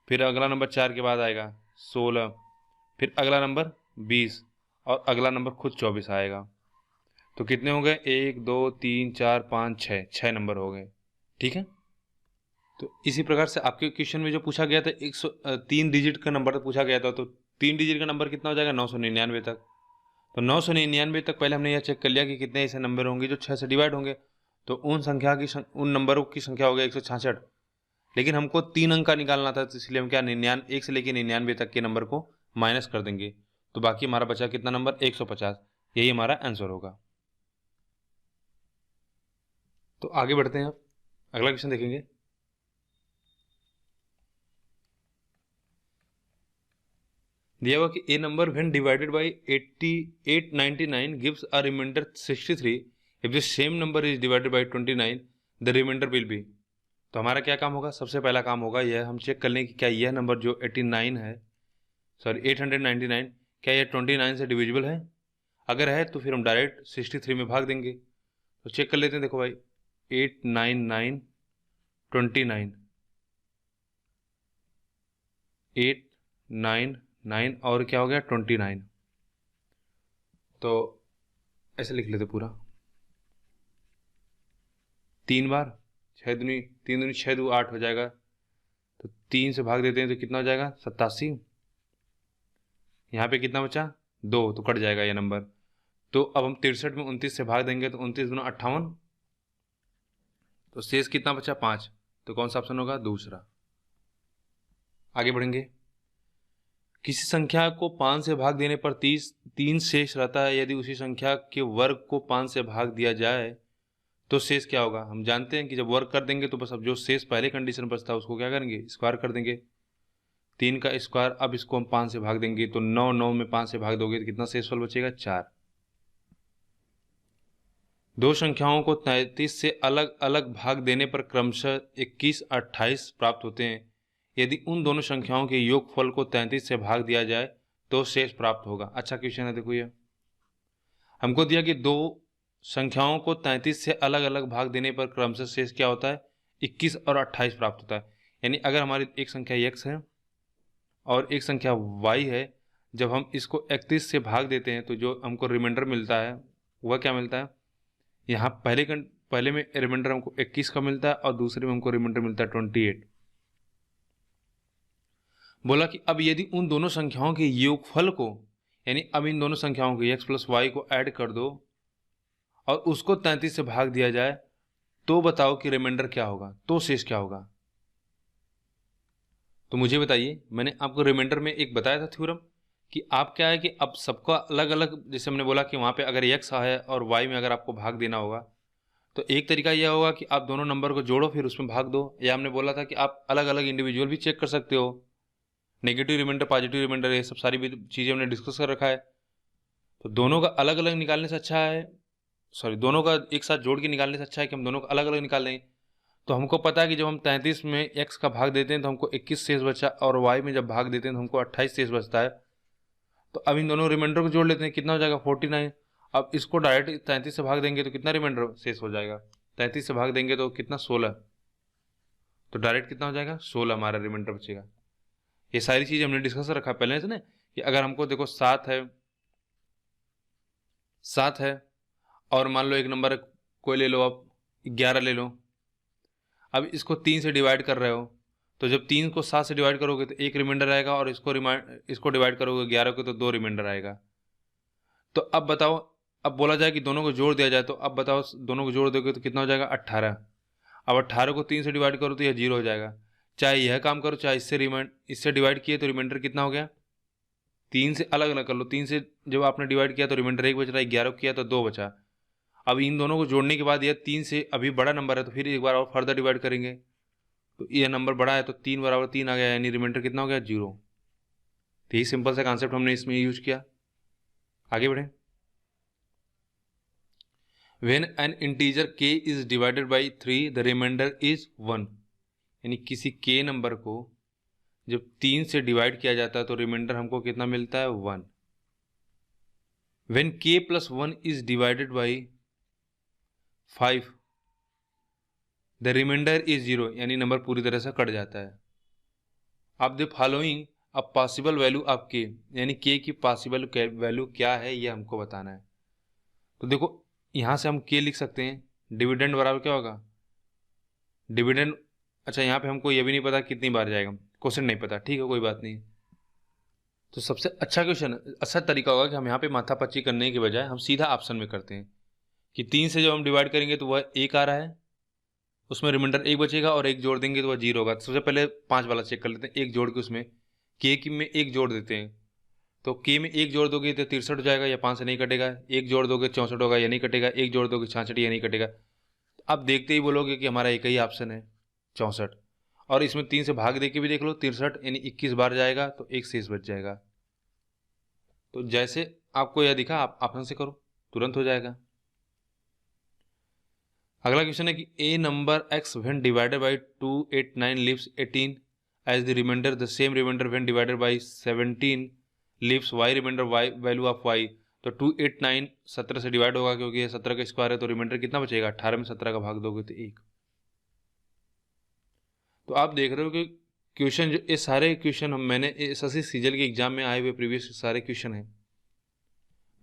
फिर अगला नंबर 4 के बाद आएगा 16, फिर अगला नंबर 20 और अगला नंबर खुद 24 आएगा। तो कितने हो गए, 1 2 3 4 5 6, 6 नंबर हो गए। ठीक है। तो इसी प्रकार से आपके क्वेश्चन में जो पूछा गया था 3 डिजिट का नंबर पूछा गया था, तो 3 डिजिट का नंबर कितना हो जाएगा 999 तक। तो 999 तक पहले हमने यह चेक कर लिया कि कितने ऐसे नंबर होंगे जो 6 से डिवाइड होंगे, तो उन नंबरों की संख्या हो गई 166। लेकिन हमको 3 अंक का निकालना था, तो इसलिए हम क्या 1 से लेकर 99 तक के नंबर को माइनस कर देंगे, तो बाकी हमारा बचा कितना नंबर 150। यही हमारा आंसर होगा। तो आगे बढ़ते हैं, आप अगला क्वेश्चन देखेंगे। दिया हुआ कि a number when divided by 899 gives a remainder 63, if the same number is divided by 29 the remainder will be. तो हमारा क्या काम होगा, सबसे पहला काम होगा यह हम चेक कर लें कि क्या यह नंबर जो 899 क्या यह 29 से डिविजिबल है। अगर है तो फिर हम डायरेक्ट 63 में भाग देंगे। तो चेक कर लेते हैं, देखो भाई 899 29, 899 और क्या हो गया 29। तो ऐसे लिख लेते पूरा 3 बार, 6 दूनी 3 दूनी 6 दो 8 हो जाएगा, तो 3 से भाग देते हैं तो कितना हो जाएगा 87। यहाँ पे कितना बचा 2, तो कट जाएगा ये नंबर। तो अब हम 63 में 29 से भाग देंगे तो 29 दूना 58, तो शेष कितना बचा 5। तो कौन सा ऑप्शन होगा, दूसरा। आगे बढ़ेंगे। किसी संख्या को 5 से भाग देने पर 3 शेष रहता है, यदि उसी संख्या के वर्ग को 5 से भाग दिया जाए तो शेष क्या होगा। हम जानते हैं कि जब वर्ग कर देंगे तो बस अब जो शेष पहले कंडीशन बचता है उसको क्या करेंगे, स्क्वायर कर देंगे। 3 का स्क्वायर, अब इसको हम 5 से भाग देंगे तो 9 में 5 से भाग दोगे तो कितना शेषफल बचेगा 4। दो संख्याओं को 33 से अलग अलग भाग देने पर क्रमशः 21, 28 प्राप्त होते हैं। यदि उन दोनों संख्याओं के योगफल को 33 से भाग दिया जाए तो शेष प्राप्त होगा। अच्छा क्वेश्चन है, देखो ये हमको दिया कि दो संख्याओं को 33 से अलग अलग भाग देने पर क्रमशः शेष क्या होता है, 21 और 28 प्राप्त होता है। यानी अगर हमारी एक संख्या x है और एक संख्या y है, जब हम इसको 31 से भाग देते हैं तो जो हमको रिमाइंडर मिलता है वह क्या मिलता है, यहाँ पहले में रिमाइंडर हमको 21 का मिलता है और दूसरे में हमको रिमाइंडर मिलता है 28। बोला कि अब यदि उन दोनों संख्याओं के योगफल को, यानी अब इन दोनों संख्याओं को x प्लस वाई को ऐड कर दो और उसको 33 से भाग दिया जाए तो बताओ कि रिमाइंडर क्या होगा, तो शेष क्या होगा। तो मुझे बताइए, मैंने आपको रिमाइंडर में एक बताया था थ्योरम कि आप क्या है कि अब सबका अलग अलग, जैसे हमने बोला कि वहाँ पे अगर x है और y में अगर आपको भाग देना होगा तो एक तरीका यह होगा कि आप दोनों नंबर को जोड़ो फिर उसमें भाग दो, या हमने बोला था कि आप अलग अलग इंडिविजुअल भी चेक कर सकते हो, नेगेटिव रिमाइंडर, पॉजिटिव रिमाइंडर, ये सब सारी भी चीज़ें हमने डिस्कस कर रखा है। तो दोनों का अलग अलग निकालने से अच्छा है, दोनों का एक साथ जोड़ के निकालने से अच्छा है कि हम दोनों का अलग अलग निकाल लें। तो हमको पता है कि जब हम 33 में x का भाग देते हैं तो हमको 21 शेष बचा, और y में जब भाग देते हैं तो हमको 28 शेष बचता है। तो अब इन दोनों रिमाइंडर को जोड़ लेते हैं, कितना हो जाएगा 49। अब इसको डायरेक्ट 33 से भाग देंगे तो कितना रिमाइंडर शेष हो जाएगा, 33 से भाग देंगे तो कितना 16, तो डायरेक्ट कितना हो जाएगा 16 हमारा रिमाइंडर बचेगा। ये सारी चीज़ हमने डिस्कस रखा पहले से ना, कि अगर हमको देखो 7 है और मान लो एक नंबर कोई ले लो, आप 11 ले लो। अब इसको 3 से डिवाइड कर रहे हो तो जब 3 को 7 से डिवाइड करोगे तो एक रिमाइंडर आएगा, और इसको डिवाइड करोगे 11 को तो 2 रिमाइंडर आएगा। तो अब बताओ, अब बोला जाए कि दोनों को जोड़ दिया जाए, तो अब बताओ दोनों को जोड़ दोगे तो कितना हो जाएगा 18। अब 18 को 3 से डिवाइड करो तो यह 0 हो जाएगा। चाहे यह काम करो चाहे इससे डिवाइड किए तो रिमाइंडर कितना हो गया, 3 से अलग अलग कर लो, 3 से जब आपने डिवाइड किया तो रिमाइंडर 1 बच रहा है, 11 किया तो 2 बचा। अब इन दोनों को जोड़ने के बाद यह 3 से अभी बड़ा नंबर है तो फिर एक बार और फर्दर डिवाइड करेंगे तो यह नंबर बड़ा है तो 3 बराबर 3 आ गया, यानी रिमाइंडर कितना हो गया 0। तो यही सिंपल सा कॉन्सेप्ट हमने इसमें यूज किया। आगे बढ़े। When an integer k is divided by 3 the remainder is 1, यानी किसी k नंबर को जब 3 से डिवाइड किया जाता है तो रिमाइंडर हमको कितना मिलता है 1। When k plus 1 is divided by 5 the remainder is 0, यानी नंबर पूरी तरह से कट जाता है। अब the following a possible value of k, यानी k की पॉसिबल वैल्यू क्या है ये हमको बताना है। तो देखो यहाँ से हम k लिख सकते हैं, डिविडेंड बराबर क्या होगा डिविडेंड। अच्छा यहाँ पे हमको ये भी नहीं पता कितनी बार जाएगा, क्वेश्चन नहीं पता, ठीक है कोई बात नहीं। तो सबसे अच्छा तरीका होगा कि हम यहाँ पे माथापच्ची करने के बजाय हम सीधा ऑप्शन में करते हैं कि 3 से जब हम डिवाइड करेंगे तो वह 1 आ रहा है, उसमें रिमाइंडर 1 बचेगा और 1 जोड़ देंगे तो वह 0 होगा। तो सबसे पहले 5 वाला चेक कर लेते हैं, 1 जोड़ के उसमें k में 1 जोड़ देते हैं। तो k में 1 जोड़ दोगे तो 63 हो जाएगा, या 5 से नहीं कटेगा। 1 जोड़ दोगे 64 होगा, या नहीं कटेगा। 1 जोड़ दोगे 66, या नहीं कटेगा। अब देखते ही बोलोगे कि हमारा एक ही ऑप्शन है 64, और इसमें 3 से भाग दे के भी देख लो 63, यानी 21 बार जाएगा तो 1 शेष बच जाएगा। तो जैसे आपको यह दिखा आप ऑप्शन से करो, तुरंत हो जाएगा। अगला क्वेश्चन है कि a number x when divided by 289 leaves 18 as the remainder, the same remainder when divided by 17 leaves y remainder y value of y। तो 289 17 से डिवाइड होगा क्योंकि ये 17 का स्क्वायर है, तो रिमाइंडर कितना बचेगा 18 में 17 का भाग दोगे तो 1। तो आप देख रहे हो कि क्वेश्चन जो ये सारे क्वेश्चन मैंने एसएससी सीजीएल के एग्जाम में आए हुए प्रीवियस सारे क्वेश्चन हैं,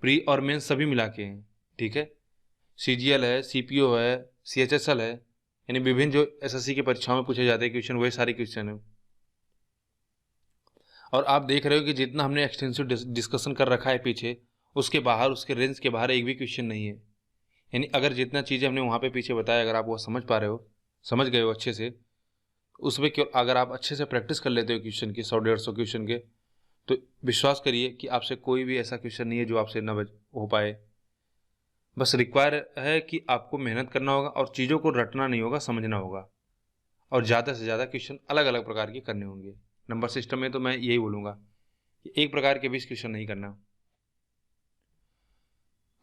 प्री और मेन सभी मिला के हैं, ठीक है। सीजीएल है, सीपीओ है, सीएचएसएल है, यानी विभिन्न जो एसएससी की परीक्षाओं में पूछे जाते हैं क्वेश्चन वही सारे क्वेश्चन हैं। और आप देख रहे हो कि जितना हमने एक्सटेंसिव डिस्कशन कर रखा है पीछे, उसके बाहर, उसके रेंज के बाहर एक भी क्वेश्चन नहीं है। यानी अगर जितना चीज़ें हमने वहाँ पे पीछे बताया, अगर आप वो समझ पा रहे हो, समझ गए हो अच्छे से, उसमें क्यों अगर आप अच्छे से प्रैक्टिस कर लेते हो क्वेश्चन की 100-150 क्वेश्चन के, तो विश्वास करिए कि आपसे कोई भी ऐसा क्वेश्चन नहीं है जो आपसे न हो पाए। बस रिक्वायर है कि आपको मेहनत करना होगा और चीज़ों को रटना नहीं होगा, समझना होगा, और ज़्यादा से ज़्यादा क्वेश्चन अलग अलग प्रकार के करने होंगे। नंबर सिस्टम में तो मैं यही बोलूँगा कि एक प्रकार के 20 क्वेश्चन नहीं करना।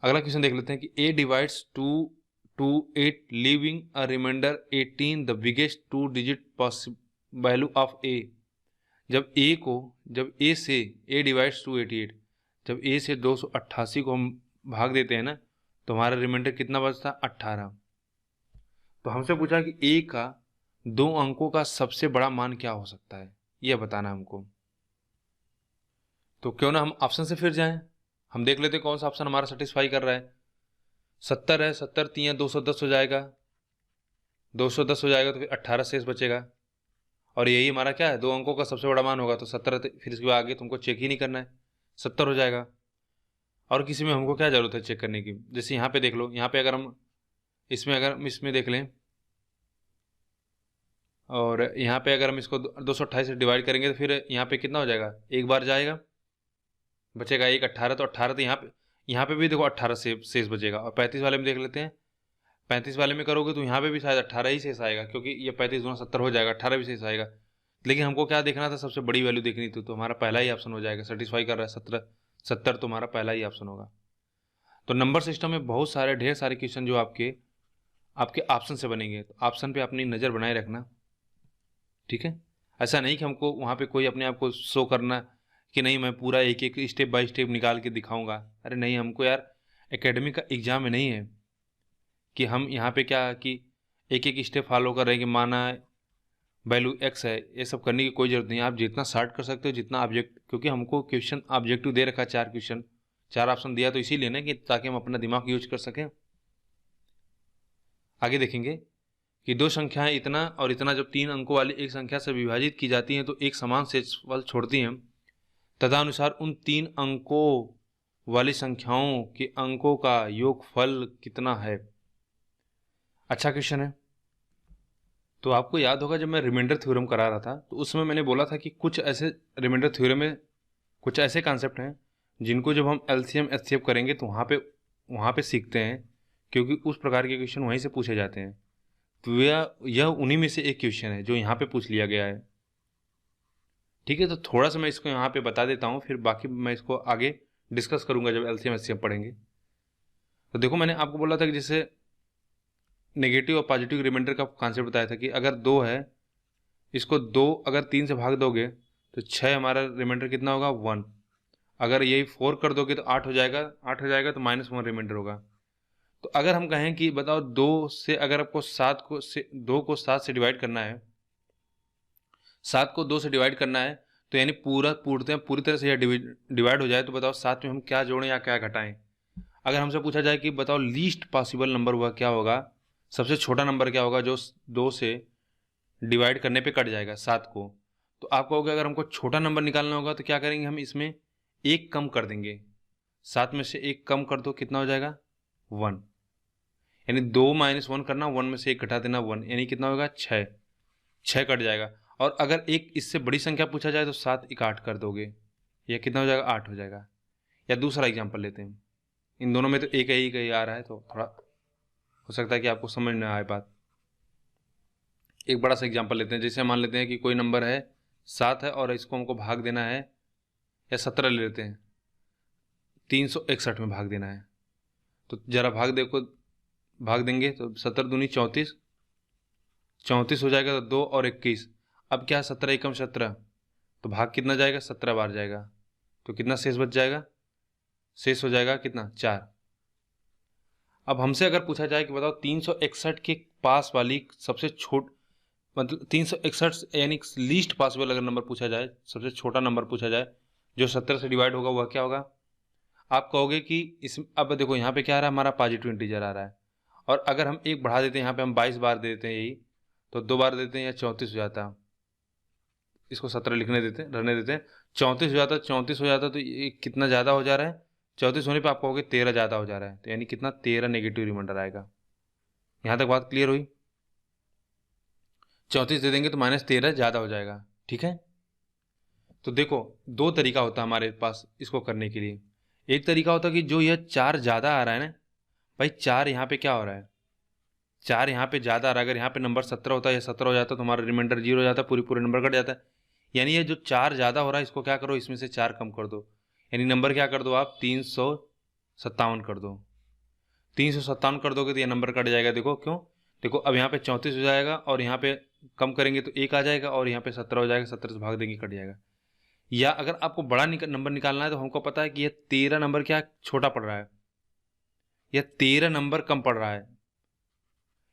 अगला क्वेश्चन देख लेते हैं कि a divides 2 two 8 leaving a remainder 18 the biggest 2 digit value of a. जब ए से ए डिवाइड्स 288, जब ए से 288 को हम भाग देते हैं ना, तो हमारा रिमाइंडर कितना बचता? 18। तो हमसे पूछा कि ए का 2 अंकों का सबसे बड़ा मान क्या हो सकता है, यह बताना हमको। तो क्यों ना हम ऑप्शन से फिर जाएं, हम देख लेते कौन सा ऑप्शन हमारा सेटिस्फाई कर रहा है। 70 है, 70 3 210 हो जाएगा, 210 हो जाएगा तो फिर 18 शेष बचेगा, और यही हमारा क्या है, 2 अंकों का सबसे बड़ा मान होगा। तो 70, फिर इसके आगे तुमको चेक ही नहीं करना है, 70 हो जाएगा। और किसी में हमको क्या जरूरत है चेक करने की? जैसे यहाँ पे देख लो, यहाँ पे अगर हम इसमें देख लें, और यहाँ पे अगर हम इसको 228 से डिवाइड करेंगे तो फिर यहाँ पे कितना हो जाएगा? एक बार जाएगा, बचेगा एक 18। तो 18 तो यहाँ पे भी देखो 18 शेष बचेगा। और 35 वाले में देख लेते हैं, 35 वाले में करोगे तो यहाँ पे भी शायद 18 ही शेष आएगा, क्योंकि ये 35 गुना 70 हो जाएगा, 18 भी शेष आएगा। लेकिन हमको क्या देखना था? सबसे बड़ी वैल्यू देखनी थी, तो हमारा पहला ही ऑप्शन हो जाएगा, सेटिस्फाई कर रहा है 70 तो हमारा पहला ही ऑप्शन होगा। तो नंबर सिस्टम में बहुत सारे ढेर सारे क्वेश्चन जो आपके ऑप्शन से बनेंगे, तो ऑप्शन पे अपनी नज़र बनाए रखना, ठीक है। ऐसा नहीं कि हमको वहाँ पे कोई अपने आप को शो करना कि नहीं मैं पूरा एक एक स्टेप बाय स्टेप निकाल के दिखाऊंगा। अरे नहीं, हमको यार एकेडमी का एग्जाम में नहीं है कि हम यहाँ पे क्या कि एक एक स्टेप फॉलो कर रहे हैं कि माना वैल्यू एक्स है, ये सब करने की कोई जरूरत नहीं है। आप जितना शॉर्ट कर सकते हो, जितना ऑब्जेक्ट, क्योंकि हमको क्वेश्चन ऑब्जेक्टिव दे रखा है 4 क्वेश्चन, 4 ऑप्शन दिया, तो इसीलिए ना कि ताकि हम अपना दिमाग यूज कर सकें। आगे देखेंगे कि 2 संख्याएं इतना और इतना जब 3 अंकों वाली एक संख्या से विभाजित की जाती हैं तो एक समान शेषफल छोड़ती हैं, तदनुसार उन 3 अंकों वाली संख्याओं के अंकों का योगफल कितना है। अच्छा क्वेश्चन है। तो आपको याद होगा जब मैं रिमाइंडर थ्योरम करा रहा था तो उसमें मैंने बोला था कि कुछ ऐसे रिमाइंडर थ्योरम में कुछ ऐसे कॉन्सेप्ट हैं जिनको जब हम एलसीएम एचसीएफ करेंगे तो वहाँ पे सीखते हैं, क्योंकि उस प्रकार के क्वेश्चन वहीं से पूछे जाते हैं। तो यह उन्हीं में से एक क्वेश्चन है जो यहाँ पे पूछ लिया गया है, ठीक है। तो थोड़ा सा मैं इसको यहाँ पे बता देता हूँ, फिर बाकी मैं इसको आगे डिस्कस करूँगा जब एलसीएम एचसीएफ पढ़ेंगे। तो देखो, मैंने आपको बोला था कि जैसे नेगेटिव और पॉजिटिव रिमाइंडर का कॉन्सेप्ट बताया था कि अगर 2 है, इसको 2 अगर 3 से भाग दोगे तो 6 हमारा रिमाइंडर कितना होगा? 1। अगर यही 4 कर दोगे तो 8 हो जाएगा, 8 हो जाएगा तो -1 रिमाइंडर होगा। तो अगर हम कहें कि बताओ 2 से अगर आपको 2 को 7 से डिवाइड करना है, 7 को 2 से डिवाइड करना है, तो यानी पूरी तरह से यह डिवाइड हो जाए, तो बताओ 7 में हम क्या जोड़ें या क्या घटाएं। अगर हमसे पूछा जाए कि बताओ लीस्ट पॉसिबल नंबर हुआ क्या होगा, सबसे छोटा नंबर क्या होगा जो 2 से डिवाइड करने पे कट जाएगा 7 को, तो आप कहोगे अगर हमको छोटा नंबर निकालना होगा तो क्या करेंगे? हम इसमें 1 कम कर देंगे। 7 में से 1 कम कर दो, कितना हो जाएगा? 1। यानी 2 - 1 करना, 1 में से 1 घटा देना, 1, यानी कितना होगा? 6 कट जाएगा। और अगर एक इससे बड़ी संख्या पूछा जाए तो 7 1 8 कर दोगे, यह कितना हो जाएगा? 8 हो जाएगा। या दूसरा एग्जाम्पल लेते हैं, इन दोनों में तो एक ही आ रहा है, तो थोड़ा हो सकता है कि आपको समझ ना आए बात। एक बड़ा सा एग्जांपल लेते हैं, जैसे मान लेते हैं कि कोई नंबर है 7 है और इसको हमको भाग देना है, या 17 ले लेते हैं, 361 में भाग देना है। तो जरा भाग देंगे तो 17 दूनी 34, 34 हो जाएगा, तो 2 और 21। अब क्या, 17 एकम 17, तो भाग कितना जाएगा? 17 बार जाएगा, तो कितना शेष बच जाएगा? शेष हो जाएगा कितना? 4। अब हमसे अगर पूछा जाए कि बताओ 361 के पास वाली सबसे मतलब 361 यानी लीस्ट पॉसिबल अगर नंबर पूछा जाए, सबसे छोटा नंबर पूछा जाए जो 17 से डिवाइड होगा, वह क्या होगा? आप कहोगे कि अब देखो यहाँ पे क्या आ रहा है, हमारा पॉजिटिव इंटीजर आ रहा है, और अगर हम 1 बढ़ा देते हैं, यहाँ पे हम 22 बार दे देते हैं यही, तो 2 बार देते हैं या 34 हो जाता, इसको 17 रहने देते हैं, 34 हो जाता, 34 हो जाता, तो ये कितना ज़्यादा हो जा रहा है? 34 होने पे आप कहोगे 13 ज़्यादा हो जा रहा है, तो यानी कितना? 13 नेगेटिव रिमाइंडर आएगा। यहाँ तक बात क्लियर हुई? 34 दे देंगे तो -13 ज़्यादा हो जाएगा, ठीक है। तो देखो 2 तरीका होता है हमारे पास इसको करने के लिए। एक तरीका होता है कि जो यह 4 ज़्यादा आ रहा है ना भाई, 4 यहाँ पे क्या हो रहा है? 4 यहाँ पे ज़्यादा आ रहा है। अगर यहाँ पे नंबर 17 होता है या 17 हो जाता तो हमारा रिमाइंडर 0 हो जाता, पूरे नंबर कट जाता है। यानी ये जो 4 ज़्यादा हो रहा है, इसको क्या करो, इसमें से 4 कम कर दो, यानी नंबर क्या कर दो आप? 357 कर दो। 357 कर दोगे तो ये नंबर कट जाएगा। देखो क्यों, देखो अब यहाँ पे 34 हो जाएगा और यहाँ पे कम करेंगे तो 1 आ जाएगा और यहाँ पे 17 हो जाएगा, 17 से भाग देंगे कट जाएगा। या अगर आपको बड़ा नंबर निकालना है तो हमको पता है कि ये 13 नंबर क्या छोटा पड़ रहा है, या 13 नंबर कम पड़ रहा है।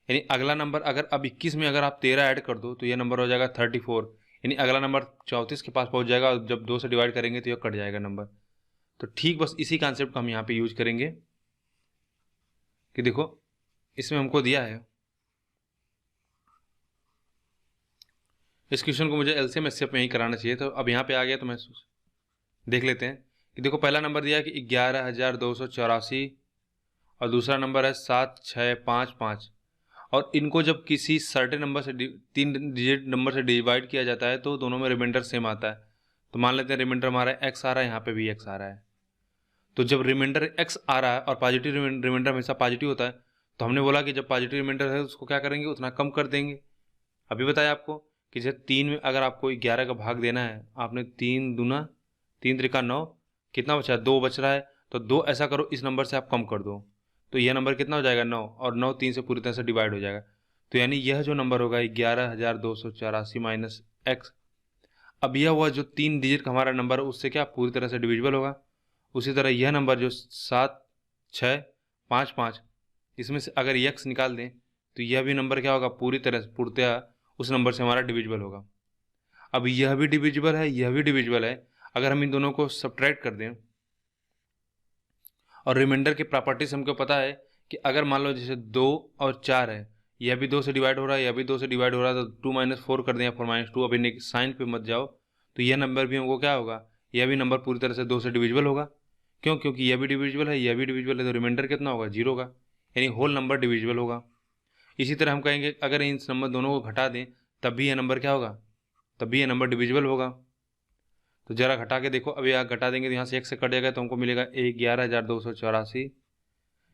यानी अगला नंबर अगर अब 21 में अगर आप 13 ऐड कर दो तो ये नंबर हो जाएगा 34, यानी अगला नंबर 34 के पास पहुंच जाएगा और जब 2 से डिवाइड करेंगे तो ये कट जाएगा नंबर। तो ठीक बस इसी कॉन्सेप्ट को हम यहाँ पे यूज करेंगे कि देखो इसमें हमको दिया है, इस क्वेश्चन को मुझे एलसीएम एचसीएफ में ही कराना चाहिए, तो अब यहाँ पे आ गया तो मैं देख लेते हैं कि देखो पहला नंबर दिया है कि 11,284 और दूसरा नंबर है 7655, और इनको जब किसी सर्टेन नंबर से 3 डिजिट नंबर से डिवाइड किया जाता है तो दोनों में रिमाइंडर सेम आता है। तो मान लेते हैं रिमाइंडर हमारा एक्स आ रहा है, यहाँ पे भी एक्स आ रहा है। तो जब रिमाइंडर एक्स आ रहा है और पॉजिटिव रिमाइंडर हमेशा पॉजिटिव होता है, तो हमने बोला कि जब पॉजिटिव रिमाइंडर है उसको क्या करेंगे, उतना कम कर देंगे। अभी बताया आपको कि जैसे 3 में अगर आपको 11 का भाग देना है, आपने 3 दूना 3 त्रिका 9, कितना बचा, 2 बच रहा है, तो 2 ऐसा करो इस नंबर से आप कम कर दो, तो यह नंबर कितना हो जाएगा 9, और 9 3 से पूरी तरह से डिवाइड हो जाएगा। तो यानी यह जो नंबर होगा 11,284 माइनस एक्स, अब यह हुआ जो 3 डिजिट का हमारा नंबर है उससे क्या पूरी तरह से डिविजिबल होगा। उसी तरह यह नंबर जो 7655, इसमें से अगर एक्स निकाल दें तो यह भी नंबर क्या होगा, पूरी तरह से पूर्णतः उस नंबर से हमारा डिविजिबल होगा। अब यह भी डिविजिबल है, यह भी डिविजिबल है, अगर हम इन दोनों को सब्ट्रैक्ट कर दें और रिमाइंडर की प्रॉपर्टी से हमको पता है कि अगर मान लो जैसे 2 और 4 है, यह भी 2 से डिवाइड हो रहा है, यह भी 2 से डिवाइड हो रहा है, तो 2 - 4 कर दें या 4 - 2, अभी साइन पे मत जाओ, तो यह नंबर भी हमको क्या होगा, यह भी नंबर पूरी तरह से 2 से डिविजिबल होगा। क्यों, क्योंकि यह भी डिविजिबल है, यह भी डिविजिबल है, तो रिमाइंडर कितना होगा, 0 होगा, यानी होल नंबर डिविजिबल होगा। इसी तरह हम कहेंगे अगर इन नंबर दोनों को घटा दें तब भी यह नंबर क्या होगा, तब भी यह नंबर डिविजिबल होगा। तो जरा घटा के देखो, अभी यहाँ घटा देंगे तो यहाँ से एक से कट जाएगा तो हमको मिलेगा 11,284।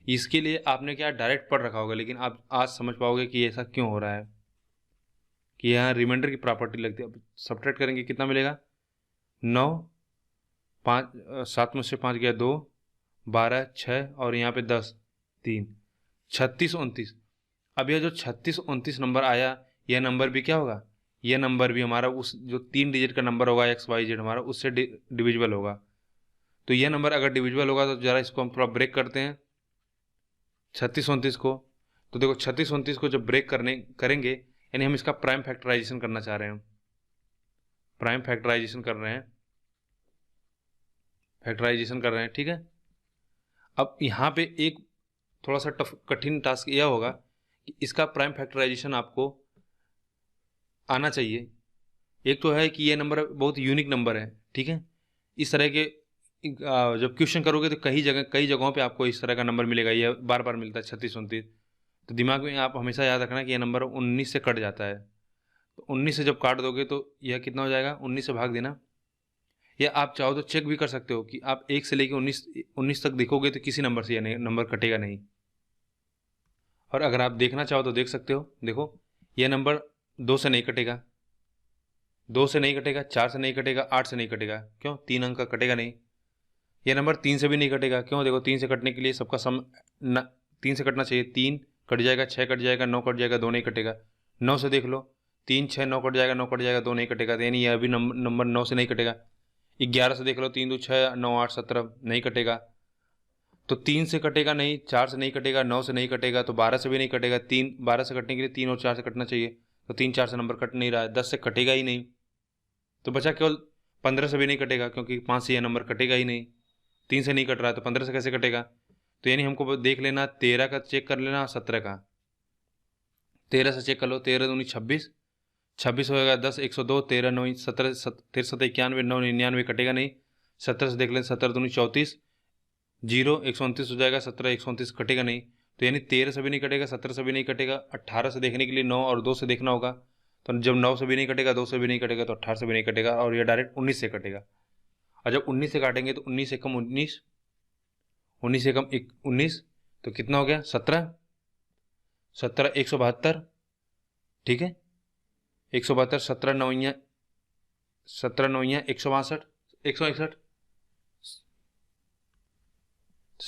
इसके लिए आपने क्या डायरेक्ट पढ़ रखा होगा, लेकिन आप आज समझ पाओगे कि ऐसा क्यों हो रहा है, कि यहाँ रिमाइंडर की प्रॉपर्टी लगती है। अब सब्ट्रैक्ट करेंगे कितना मिलेगा, 9 5 7 में से 5 गया 2, 12 6 और यहाँ पे 10 3, 36 29। अब यह जो 36 29 नंबर आया, यह नंबर भी क्या होगा, यह नंबर भी हमारा उस जो 3 डिजिट का नंबर होगा XYZ हमारा, उससे डिविजिबल होगा। तो यह नंबर अगर डिविजिबल होगा तो जरा इसको हम थोड़ा ब्रेक करते हैं 36 29 को। तो देखो 36 29 को जब ब्रेक करेंगे, यानी हम इसका प्राइम फैक्टराइजेशन करना चाह रहे हैं, प्राइम फैक्टराइजेशन कर रहे हैं, ठीक है। अब यहाँ पे एक थोड़ा सा कठिन टास्क यह होगा कि इसका प्राइम फैक्टराइजेशन आपको आना चाहिए। एक तो है कि ये नंबर बहुत यूनिक नंबर है, ठीक है। इस तरह के जब क्वेश्चन करोगे तो कई जगहों पे आपको इस तरह का नंबर मिलेगा, ये बार बार मिलता है 36 29। तो दिमाग में आप हमेशा याद रखना कि यह नंबर 19 से कट जाता है। तो 19 से जब काट दोगे तो यह कितना हो जाएगा, 19 से भाग देना। या आप चाहो तो चेक भी कर सकते हो कि आप 1 से लेकर 19 तक देखोगे तो किसी नंबर से यह नंबर कटेगा नहीं। और अगर आप देखना चाहो तो देख सकते हो, देखो यह नंबर 2 से नहीं कटेगा, 2 से नहीं कटेगा, 4 से नहीं कटेगा, 8 से नहीं कटेगा। क्यों, 3 अंक का कटेगा नहीं। यह नंबर 3 से भी नहीं कटेगा। क्यों, देखो 3 से कटने के लिए सबका सम 3 से कटना चाहिए, 3 कट जाएगा, 6 कट जाएगा, 9 कट जाएगा, 2 नहीं कटेगा। 9 से देख लो, 3 6 9 कट जाएगा, 9 कट जाएगा, 2 नहीं कटेगा, यानी यह भी नंबर 9 से नहीं कटेगा। 11 से देख लो, 3 2 6 9 8 17 नहीं कटेगा। तो 3 से कटेगा नहीं, 4 से नहीं कटेगा, 9 से नहीं कटेगा, तो 12 से भी नहीं कटेगा। 12 से कटने के लिए 3 और 4 से कटना चाहिए, तो 3 4 से नंबर कट नहीं रहा है। 10 से कटेगा ही नहीं, तो बचा केवल 15 से भी नहीं कटेगा, क्योंकि 5 से यह नंबर कटेगा ही नहीं। 3 से नहीं कट रहा है तो 15 से कैसे कटेगा। तो यानी हमको देख लेना, 13 का चेक कर लेना, 17 का। 13 से चेक कर लो, 13 दूनी 26, 26 होगा 10 102, 13 9 17 13 7 91 9 99 कटेगा नहीं। 17 से देख लें, 17 दूनी 34, 0 129 हो जाएगा, 17 129 कटेगा नहीं। तो यानी 13 से भी नहीं कटेगा, 17 से भी नहीं कटेगा। 18 से देखने के लिए 9 और 2 से देखना होगा, तो जब 9 से भी नहीं कटेगा, 2 से भी नहीं कटेगा, तो 18 से भी नहीं कटेगा, और यह डायरेक्ट 19 से कटेगा। और जब 19 से काटेंगे तो 19 से कम 19, 19 से कम 19, तो कितना हो गया 17, 17 172, ठीक है। 172, 17 9 162, 161, 161,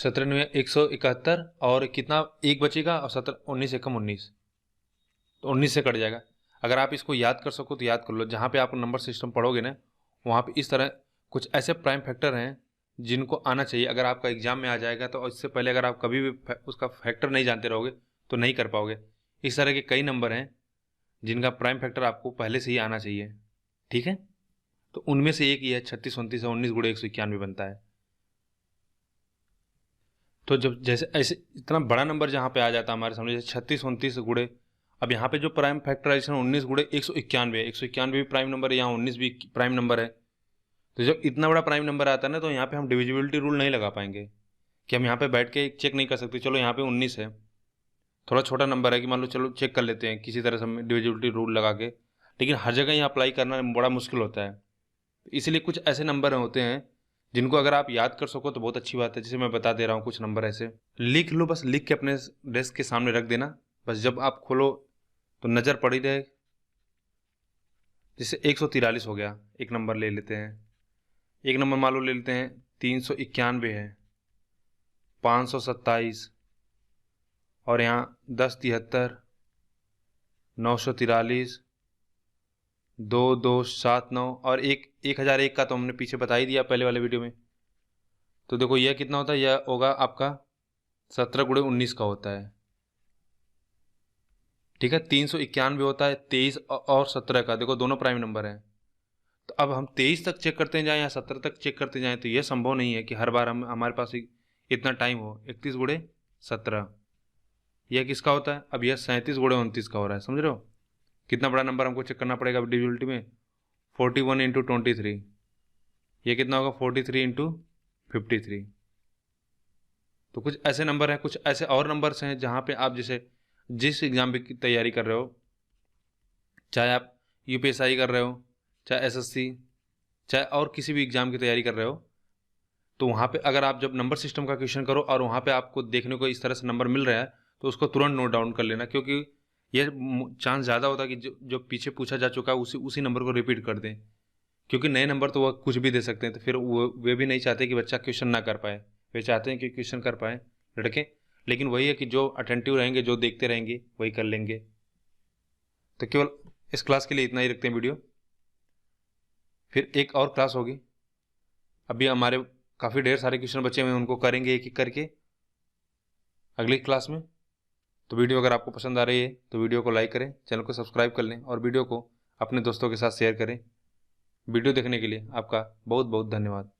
17 171 और कितना एक बचेगा, और 19 एकम 19, तो 19 से कट जाएगा। अगर आप इसको याद कर सको तो याद कर लो। जहाँ पे आप नंबर सिस्टम पढ़ोगे ना, वहाँ पे इस तरह कुछ ऐसे प्राइम फैक्टर हैं जिनको आना चाहिए। अगर आपका एग्जाम में आ जाएगा तो इससे पहले अगर आप कभी भी उसका फैक्टर नहीं जानते रहोगे तो नहीं कर पाओगे। इस तरह के कई नंबर हैं जिनका प्राइम फैक्टर आपको पहले से ही आना चाहिए, ठीक है। तो उनमें से एक ही है 36 29 और 19 गुणे 191 बनता है। तो जब जैसे ऐसे इतना बड़ा नंबर जहाँ पे आ जाता है हमारे सामने, जैसे 36 29 गुणे, अब यहाँ पे जो प्राइम फैक्टराइजेशन 19 गुणे 191, 191 भी प्राइम नंबर है, यहाँ 19 भी प्राइम नंबर है। तो जब इतना बड़ा प्राइम नंबर आता है ना, तो यहाँ पे हम डिविजिबिलिटी रूल नहीं लगा पाएंगे कि हम यहाँ पे बैठ के चेक नहीं कर सकते। चलो यहाँ पे 19 है, थोड़ा छोटा नंबर है कि मान लो चलो चेक कर लेते हैं किसी तरह से हम डिविजिबिलिटी रूल लगा के, लेकिन हर जगह यहाँ अप्लाई करना बड़ा मुश्किल होता है। इसलिए कुछ ऐसे नंबर होते हैं जिनको अगर आप याद कर सको तो बहुत अच्छी बात है। जैसे मैं बता दे रहा हूँ कुछ नंबर ऐसे, लिख लो, बस लिख के अपने डेस्क के सामने रख देना, बस जब आप खोलो तो नज़र पड़ी रहे। जैसे 143 हो गया, एक नंबर ले लेते हैं, एक नंबर मान लो ले लेते हैं 391 है, 527 और यहाँ 1073, 943, 2279 और 1001 का तो हमने पीछे बता ही दिया पहले वाले वीडियो में। तो देखो यह कितना होता है, यह होगा आपका 17 गुणे 19 का होता है, ठीक है। 391 होता है 23 और 17 का, देखो दोनों प्राइम नंबर हैं। तो अब हम 23 तक चेक करते जाएं या 17 तक चेक करते जाएं तो यह संभव नहीं है कि हर बार हमारे पास इतना टाइम हो। 31 गुणे 17 यह किसका होता है, अब यह 37 गुणे 29 का हो रहा है, समझ रहे हो। कितना बड़ा नंबर हमको चेक करना पड़ेगा डिविजिबिलिटी में, 41 इंटू 23, ये कितना होगा 43 इंटू 53। तो कुछ ऐसे नंबर हैं, कुछ ऐसे और नंबर्स हैं जहाँ पे आप जैसे जिस एग्ज़ाम की तैयारी कर रहे हो, चाहे आप यूपीएसआई कर रहे हो, चाहे एसएससी, चाहे और किसी भी एग्ज़ाम की तैयारी कर रहे हो, तो वहाँ पे अगर आप जब नंबर सिस्टम का क्वेश्चन करो और वहाँ पे आपको देखने को इस तरह से नंबर मिल रहा है तो उसको तुरंत नोट डाउन कर लेना, क्योंकि ये चांस ज़्यादा होता है कि जो पीछे पूछा जा चुका है उसी नंबर को रिपीट कर दें, क्योंकि नए नंबर तो वह कुछ भी दे सकते हैं। तो फिर वे भी नहीं चाहते कि बच्चा क्वेश्चन ना कर पाए, वे चाहते हैं कि क्वेश्चन कर पाए लड़के। लेकिन वही है कि जो अटेंटिव रहेंगे, जो देखते रहेंगे, वही कर लेंगे। तो केवल इस क्लास के लिए इतना ही रखते हैं वीडियो, फिर एक और क्लास होगी। अभी हमारे काफ़ी ढेर सारे क्वेश्चन बचे हुए हैं, उनको करेंगे एक एक करके अगली क्लास में। तो वीडियो अगर आपको पसंद आ रही है तो वीडियो को लाइक करें, चैनल को सब्सक्राइब कर लें और वीडियो को अपने दोस्तों के साथ शेयर करें। वीडियो देखने के लिए आपका बहुत बहुत धन्यवाद।